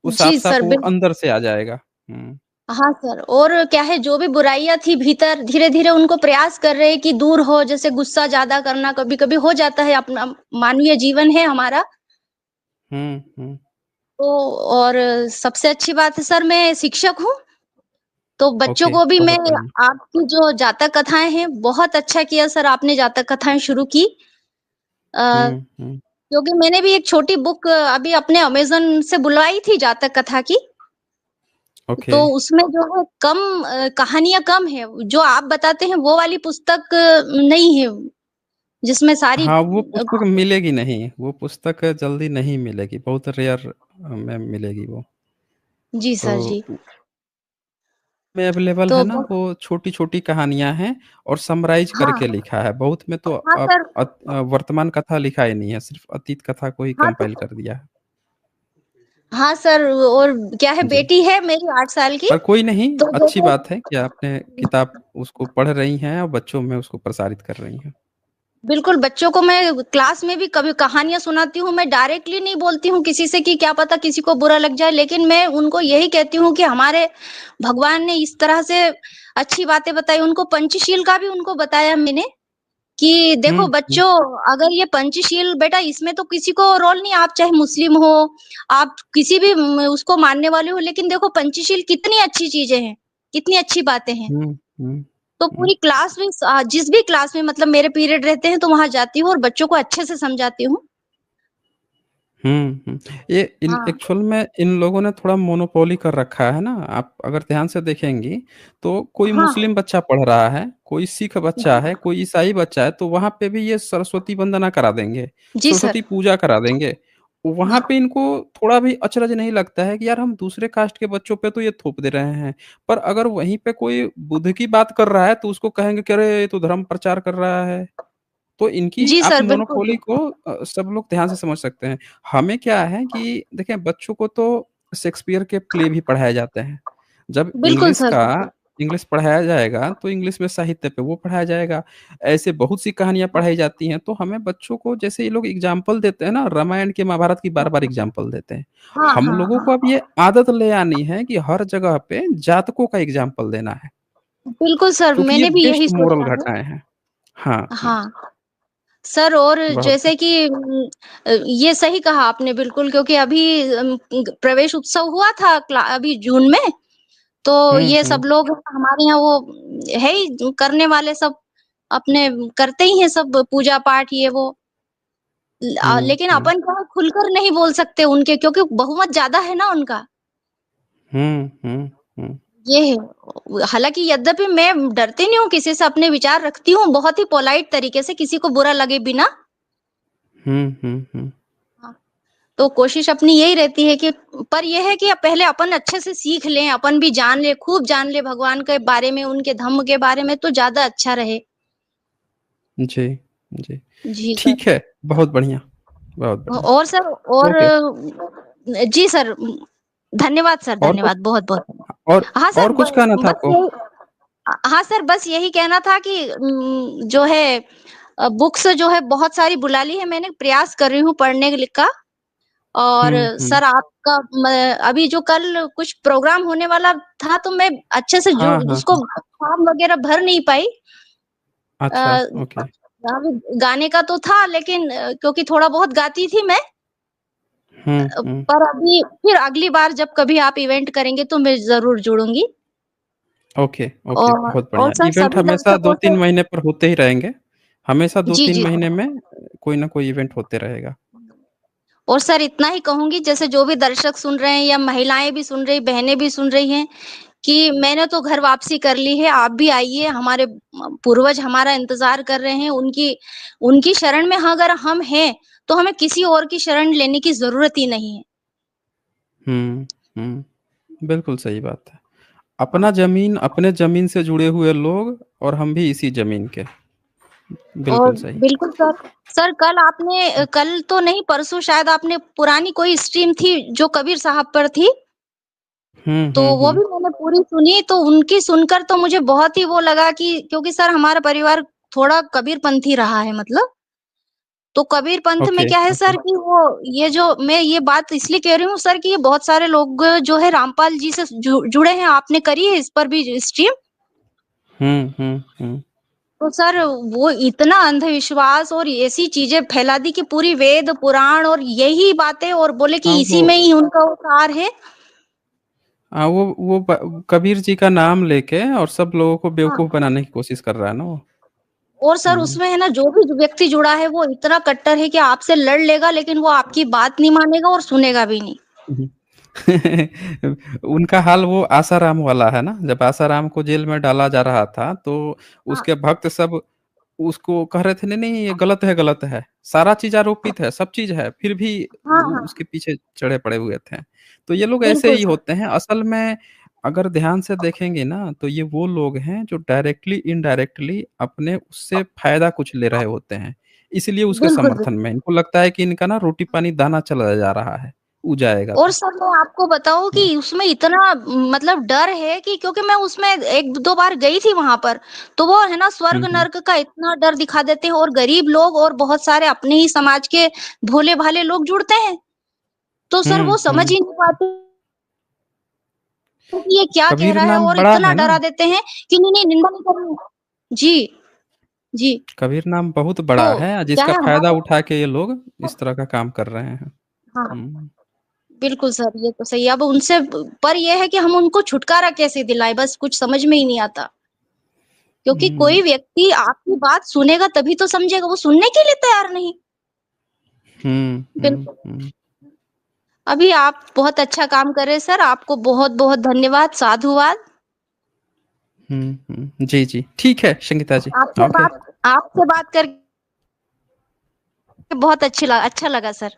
वो
जी
साफ-साफ
सर,
वो अंदर से आ जाएगा। हुँ,
हाँ सर, और क्या है जो भी बुराइयाँ थी भीतर धीरे-धीरे उनको प्रयास कर रहे हैं कि दूर हो, जैसे गुस्सा ज़्यादा करना कभी-कभी हो जाता है, अपना मानवीय जीवन है हमारा।
हुँ, हुँ।
तो और सबसे अच्छी बात है सर मैं शिक्षक हूँ, तो बच्चों
ओके,
को भी मैं
बहुत बढ़िया।
आपकी जो जातक कथाएँ हैं, बहुत अच्छा किया सर आपने जातक कथाएँ शुरू की। अ,
हुँ, हुँ।
क्योंकि मैंने भी एक छोटी बुक अभी अपने अमेज़न से बुलवाई थी जातक कथा की,
ओके।
तो उसमें जो है कम कहानियाँ कम है, जो आप बताते हैं वो वाली पुस्तक नहीं है, जिसमें सारी
हाँ, वो पुस्तक मिलेगी नहीं, वो पुस्तक जल्दी नहीं मिलेगी, बहुत रेयर में मिलेगी वो।
जी
तो
सर जी।
उ में अवेलेबल
तो
है ना,
ब
वो छोटी-छोटी कहानियाँ हैं और समराइज़
हाँ,
करके लिखा है। बहुत में तो
हाँ सर,
वर्तमान कथा लिखा ही नहीं है, सिर्फ़ अतीत कथा को ही
हाँ
कंपाइल
तो
कर दिया है।
हाँ सर, और क्या है
जी,
बेटी है मेरी 8 साल की,
पर कोई नहीं,
तो जो
अच्छी
है
बात है कि आपने किताब उसको पढ़ रही हैं और बच्चों में उसको प्रसारित कर रही हैं।
बिल्कुल, बच्चों को मैं क्लास में भी कभी कहानियाँ सुनाती हूँ, मैं डायरेक्टली नहीं बोलती हूँ किसी से कि क्या पता किसी को बुरा लग जाए, लेकिन मैं उनको यही कहती हूँ कि हमारे भगवान ने इस तरह से अच्छी बातें बताई, उनको पंचशील का भी उनको बताया मैंने कि देखो
हुँ, हुँ,
बच्चों, अगर ये पंचशील बेटा इसमें तो किसी को रोल नहीं, आप चाहे मुस्लिम हो, आप किसी भी उसको मानने वाले हो, लेकिन देखो पंचशील कितनी अच्छी चीज़ें हैं, कितनी अच्छी बातें हैं।
हुँ, हुँ,
तो
हुँ।
पूरी क्लास में जिस भी क्लास में मतलब मेरे पीरियड रहते हैं तो वहाँ जाती हूँ और बच्चों को अच्छे से समझाती हूँ।
हुँ, हुँ। ये इन
हाँ,
एक्चुअल में इन लोगों ने थोड़ा मोनोपोली कर रखा है ना, आप अगर ध्यान से देखेंगी, तो कोई
हाँ,
मुस्लिम बच्चा पढ़ रहा है, कोई सिख बच्चा है, कोई ईसाई बच्चा है, तो वहाँ पे भी ये सरस्वती वंदना करा देंगे,
जी सर।
सरस्वती पूजा करा देंगे वहाँ पे इनको थोड़ा भी अचरज नहीं लगता है कि यार हम दूसरे कास्ट के बच्चों पे तो ये थोप दे रहे हैं। पर अगर वहीं पे कोई बुद्ध की बात कर रहा है तो उसको कहेंगे कि अरे ये तो धर्म प्रचार कर रहा है। तो इनकी
जी
आप
सर, बिल्कुल।
मोनोपोली को सब लोग ध्यान से समझ सकते हैं। हमें क्या है कि देखें बच्चों को तो शेक्सपियर के प्ले भी पढ़ाए जाते हैं। जब
बिल्कुल सर, बिल्कुल।
इंग्लिश पढ़ाया जाएगा तो इंग्लिश में साहित्य पे वो पढ़ाया जाएगा। ऐसे बहुत सी कहानियाँ पढ़ाई जाती हैं तो हमें बच्चों को जैसे ये लोग एग्ज़ाम्पल देते हैं ना रामायण की, महाभारत की बार-बार एग्ज़ाम्पल देते हैं।
हाँ,
हम
हाँ,
लोगों
हाँ।
को अब ये आदत ले आनी है कि हर जगह पे जातकों का एग्ज़ाम्पल देना है,
बिल्कुल सर,
क्योंकि ये
मैंने भी यही
बेस्ट मोरल
सोचा है।
घटनाएँ हैं। हाँ, हाँ,
हाँ, सर और
बहुत
जैसे कि ये सही कहा आपने बिल्कुल, क्योंकि अभी प्रवेश उत्सव हुआ था अभी जून में, तो
हुँ,
ये सब
हुँ,
लोग हमारे यहाँ वो है ही करने वाले सब, अपने करते ही हैं सब पूजा-पाठ ये वो।
हुँ,
लेकिन
हुँ,
अपन क्या है खुलकर नहीं बोल सकते उनके, क्योंकि बहुमत ज़्यादा है ना उनका।
हुँ, हुँ, हुँ,
ये है। हालाँकि यद्यपि मैं डरती नहीं हूँ किसी से, अपने विचार रखती हूँ बहुत ही पोलाइट तरीके से, किसी को बुरा लगे बिना।
हुँ, हुँ, हुँ।
हाँ। तो कोशिश अपनी यही रहती है कि पर ये है कि पहले अपन अच्छे से सीख लें, अपन भी जान लें, खूब जान लें भगवान के बारे में, उनके धम्म के बारे में, तो ज़्यादा अच्छा रहे।
जी, जी।
जी सर।
ठीक है, बहुत बढ़िया, बहुत बढ़िया।
और सर और
ओके,
जी सर, धन्यवाद सर,
और कुछ
धन्यवाद, बहुत-बहुत।
और
हाँ सर,
और कुछ कहना था
बस
आपको?
यही हाँ सर, बस यही कहना था कि जो है बुक्स जो है बहुत सारी बुला ली है मैंने, प्रयास कर रही हूँ पढ़ने का। और
हुँ, हुँ।
सर आपका अभी जो कल कुछ प्रोग्राम होने वाला था तो मैं अच्छे से
हाँ, हाँ,
उसको
हाँ।
फॉर्म वगैरह भर नहीं पाई।
अच्छा,
अ,
ओके,
गाने का तो था लेकिन क्योंकि थोड़ा बहुत गाती थी मैं।
हुँ, हुँ।
पर अभी फिर अगली बार जब कभी आप इवेंट करेंगे तो मैं ज़रूर जुड़ूँगी।
ओके, ओके, बहुत
और
बढ़िया।
सर
इवेंट
सभी
हमेशा
दर्शकों
2-3
से
महीने पर होते ही रहेंगे। हमेशा
जी,
2-3
जी।
महीने में कोई ना कोई इवेंट होते रहेगा।
और सर इतना ही कहूँगी, जैसे जो भी दर्शक सुन रहे हैं या महिलाएँ भी सुन रही, बहनें भी सुन रही हैं कि मैंने तो घर वापसी कर ली है, आप भी आइए, हमारे पूर्वज हमारा इंतज़ार कर रहे हैं, उनकी उनकी शरण में अगर हम हैं, तो हमें किसी और की शरण लेने की ज़रूरत ही नहीं है।
हुँ, हुँ। बिल्कुल सही बात है।
हाँ।
अपने ज़मीन से जुड़े हुए लोग और हम भी इसी ज़मीन के।
और
बिल्कुल सही।
बिल्कुल सर, सर कल आपने कल तो नहीं परसों शायद आपने पुरानी कोई स्ट्रीम थी जो कबीर साहब पर थी,
हुँ,
तो
हुँ,
वो
हुँ।
भी मैंने पूरी सुनी, तो उनकी सुनकर तो मुझे बहुत ही वो लगा कि क्योंकि सर हमारा परिवार थोड़ा कबीरपंथी रहा है मतलब। तो कबीर पंथ में
ओके,
क्या है
ओके।
सर कि वो ये जो मैं ये बात इसलिए कह रही हूँ सर कि ये बहुत सारे लोग जो है रामपाल जी से जुड़े हैं, आपने करी है इस पर भी स्ट्रीम?
हुँ, हुँ, हुँ।
तो सर वो इतना अंधविश्वास और ऐसी चीज़ें फैला दी कि पूरी वेद, पुराण और यही बातें और बोले
हाँ,
कि इसी में ही उनका वो सार है।
वो कबीर जी का नाम लेके और सब लोगों को
हाँ।
बेवकूफ़ बनाने की कोशिश कर रहा है ना वो।
और सर
हुँ।
उसमें है ना जो भी व्यक्ति जुड़ा है वो इतना कट्टर है कि आपसे लड़ लेगा लेकिन वो आपकी बात नहीं मानेगा और सुनेगा भी नहीं।
हुँ। उनका हाल वो आसाराम वाला है ना, जब आसाराम को जेल में डाला जा रहा था, तो
हाँ,
उसके भक्त सब उसको कह रहे थे, नहीं-नहीं ये गलत है। सारा चीज़ आरोपित है, सब चीज़ है, फिर भी
हाँ,
वो
हाँ।
उसके पीछे चढ़े पड़े हुए थे। तो ये लोग ऐसे
बिल्कुल
ही
सर,
होते हैं, असल में अगर ध्यान से देखेंगे ना, तो ये वो लोग हैं जो डायरेक्टली, इनडायरेक्टली अपने उससे फ़ायदा कुछ ले रहे होते हैं। इसलिए उसके
बिल्कुल,
समर्थन
बिल्कुल।
में इनको लगता है कि इनका ना रोटी-पानी दाना चला जा रहा है, ऊ जाएगा
और
तो।
सर मैं आपको बताऊँ
हाँ।
कि उसमें इतना मतलब डर है कि क्योंकि मैं उसमें 1-2 बार गई थी वहाँ पर, तो वो है ना
हुँ,
स्वर्ग
हुँ।
नर्क का इतना डर दिखा देते हैं और गरीब लोग और बहुत सारे अपने ही समाज के भोले-भाले लोग जुड़ते हैं। तो सर
हुँ,
वो समझ
हुँ।
ही नहीं पाते कि ये क्या कह
कबीर
रहा है
नाम
और
बड़ा
इतना
है ना,
डरा देते हैं कि नहीं, नहीं निंदा नहीं करनी है। जी, जी।
कबीर नाम बहुत
तो
बड़ा है,
क्या
जिसका
है
फ़ायदा
हमारे
उठा के ये लोग इस तरह का काम कर रहे हैं।
हाँ।
हुँ।
बिल्कुल सर, ये तो सही है। अब उनसे पर ये है कि हम उनको छुटकारा कैसे दिलाएँ बस कुछ समझ में ही नहीं आता। क्योंकि
हुँ,
कोई व्यक्ति आपकी बात सुनेगा तभी तो समझेगा, वो सुनने के लिए तैयार नहीं।
हुँ, हुँ,
बिल्कुल।
हुँ।
अभी आप बहुत अच्छा काम कर रहे हैं सर, आपको बहुत-बहुत धन्यवाद, साधुवाद।
हुँ, हुँ। जी, जी। ठीक है संगीता जी। ओके।
आपसे बात करके बहुत अच्छा लगा सर।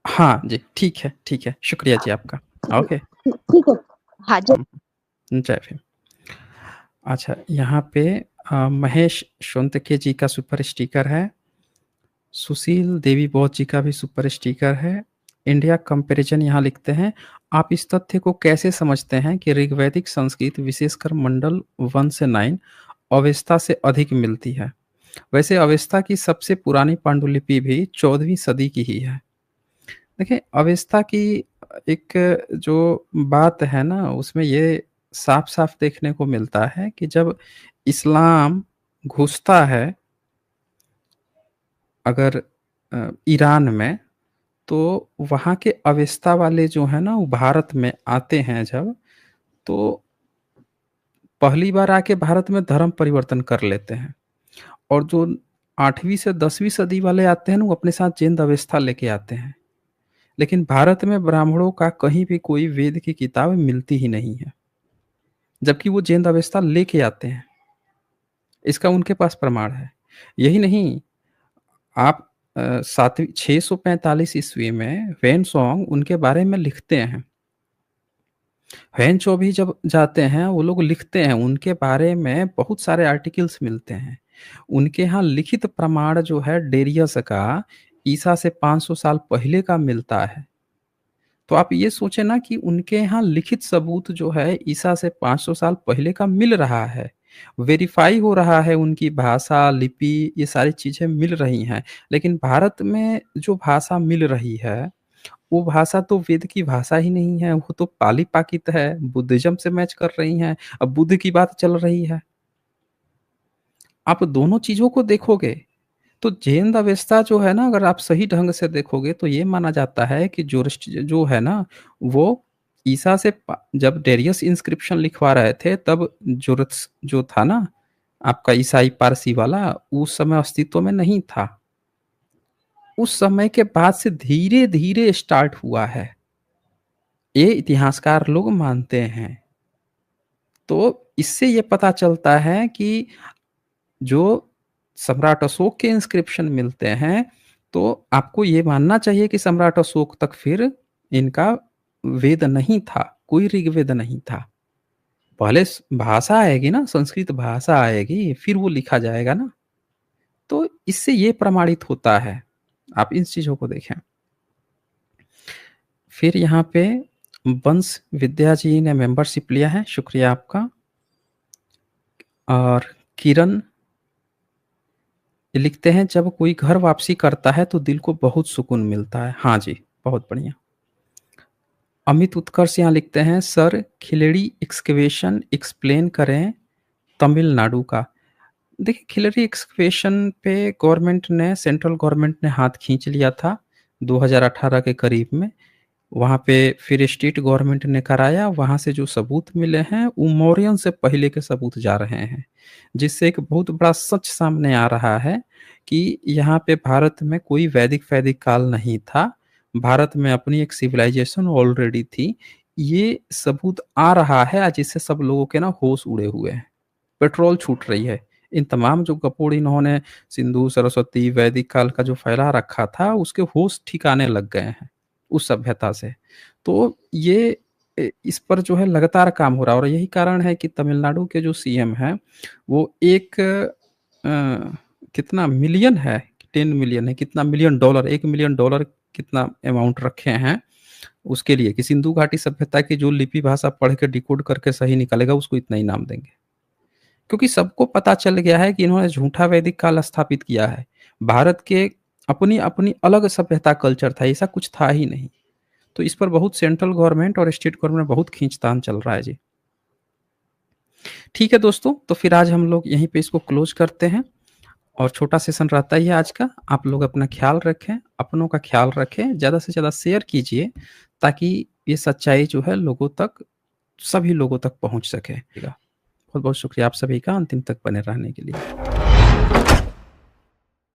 हाँ जी, ठीक है, शुक्रिया जी आपका। ओके।
ठीक है। हाँ जी।
जय भीम। अच्छा, यहाँ पे महेश सोनटके जी का सुपर स्टिकर है। सुशील देवी बौद्ध जी का भी सुपर स्टिकर है। इंडिया कंपैरिजन यहाँ लिखते हैं, आप इस तथ्य को कैसे समझते हैं कि ऋग्वैदिक संस्कृत विशेषकर मंडल 1 से 9 अवेस्ता से अधिक मिलती है? वैसे अवेस्ता की सबसे पुरानी पांडुलिपि भी 14वीं सदी की ही है। देखिए, अवेस्ता की एक जो बात है ना, उसमें ये साफ-साफ देखने को मिलता है कि जब इस्लाम घुसता है अगर ईरान में, तो वहाँ के अवेस्ता वाले जो हैं ना, वो भारत में आते हैं जब, तो पहली बार आके भारत में धर्म परिवर्तन कर लेते हैं। और जो 8वीं से 10वीं सदी वाले आते हैं ना, वो अपने साथ जैन अवेस्ता लेके आते हैं। लेकिन भारत में ब्राह्मणों का कहीं भी कोई वेद की किताब मिलती ही नहीं है, जबकि वो जैन अवेस्ता लेके आते हैं। इसका उनके पास प्रमाण है। यही नहीं, आप 7वीं 645 ईस्वी में वेनसोंग उनके बारे में लिखते हैं। वेनचो भी जब जाते हैं, वो लोग लिखते हैं, उनके बारे में बहुत सारे आर्टिकल्स मिलते हैं। उनके यहाँ लिखित प्रमाण जो है डेरियस का, ईसा से 500 साल पहले का मिलता है। तो आप ये सोचें ना कि उनके यहाँ लिखित सबूत जो है ईसा से 500 साल पहले का मिल रहा है, वेरीफाई हो रहा है, उनकी भाषा, लिपि, ये सारी चीज़ें मिल रही हैं। लेकिन भारत में जो भाषा मिल रही है, वो भाषा तो वेद की भाषा ही नहीं है, वो तो पाली-प्राकृत है, बुद्धिज़्म से मैच कर रही हैं। अब बुद्ध की बात चल रही है। आप दोनों चीज़ों को देखोगे, तो जैन अवेस्ता जो है ना, अगर आप सही ढंग से देखोगे तो ये माना जाता है कि जोरस्ट्र जो है ना, वो ईसा से जब डेरियस इंस्क्रिप्शन लिखवा रहे थे, तब जोरस जो था ना आपका ईसाई पारसी वाला, उस समय अस्तित्व में नहीं था। उस समय के बाद से धीरे धीरे स्टार्ट हुआ है, ये इतिहासकार लोग मानते हैं। तो इससे ये पता चलता है कि जो सम्राट अशोक के इंस्क्रिप्शन मिलते हैं, तो आपको ये मानना चाहिए कि सम्राट अशोक तक फिर इनका वेद नहीं था, कोई ऋग्वेद नहीं था। पहले भाषा आएगी ना, संस्कृत भाषा आएगी, फिर वो लिखा जाएगा ना। तो इससे ये प्रमाणित होता है। आप इन चीज़ों को देखें। फिर यहाँ पे वंश विद्या जी ने मेंबरशिप लिया है, शुक्रिया आपका। और किरण लिखते हैं, जब कोई घर वापसी करता है तो दिल को बहुत सुकून मिलता है। हाँ जी, बहुत बढ़िया। अमित उत्कर्ष यहाँ लिखते हैं, सर खिलेड़ी एक्सकेवेशन एक्सप्लेन करें तमिलनाडु का। देखिए, खिलेड़ी एक्सकेवेशन पे गवर्नमेंट ने, सेंट्रल गवर्नमेंट ने हाथ खींच लिया था 2018 के करीब में। वहाँ पे फिर स्टेट गवर्नमेंट ने कराया, वहाँ से जो सबूत मिले हैं वो मौर्यन से पहले के सबूत जा रहे हैं, जिससे एक बहुत बड़ा सच सामने आ रहा है कि यहाँ पे भारत में कोई वैदिक काल नहीं था, भारत में अपनी एक सिविलाइजेशन ऑलरेडी थी। ये सबूत आ रहा है, जिससे सब लोगों के ना होश उड़े हुए हैं, पेट्रोल छूट रही है। इन तमाम जो कपोड़ इन्होंने सिंधु सरस्वती वैदिक काल का जो फैला रखा था, उसके होश ठिकाने लग गए हैं उस सभ्यता से। तो ये इस पर जो है लगातार काम हो रहा है, और यही कारण है कि तमिलनाडु के जो सीएम हैं, वो एक कितना मिलियन है, 10 मिलियन है, कितना मिलियन डॉलर, $1 मिलियन कितना अमाउंट रखे हैं उसके लिए कि सिंधु घाटी सभ्यता की जो लिपि भाषा पढ़ के डिकोड करके सही निकालेगा, उसको इतना इनाम देंगे। क्योंकि सबको पता चल गया है कि इन्होंने झूठा वैदिक काल स्थापित किया है। भारत के अपनी अपनी अलग सभ्यता कल्चर था, ऐसा कुछ था ही नहीं। तो इस पर बहुत सेंट्रल गवर्नमेंट और स्टेट गवर्नमेंट बहुत खींचतान चल रहा है जी। ठीक है दोस्तों, तो फिर आज हम लोग यहीं पे इसको क्लोज करते हैं, और छोटा सेशन रहता ही है आज का। आप लोग अपना ख्याल रखें, अपनों का ख्याल रखें, ज़्यादा से ज़्यादा शेयर कीजिए, ताकि ये सच्चाई जो है लोगों तक, सभी लोगों तक पहुंच सके। बहुत बहुत शुक्रिया आप सभी का अंतिम तक बने रहने के लिए।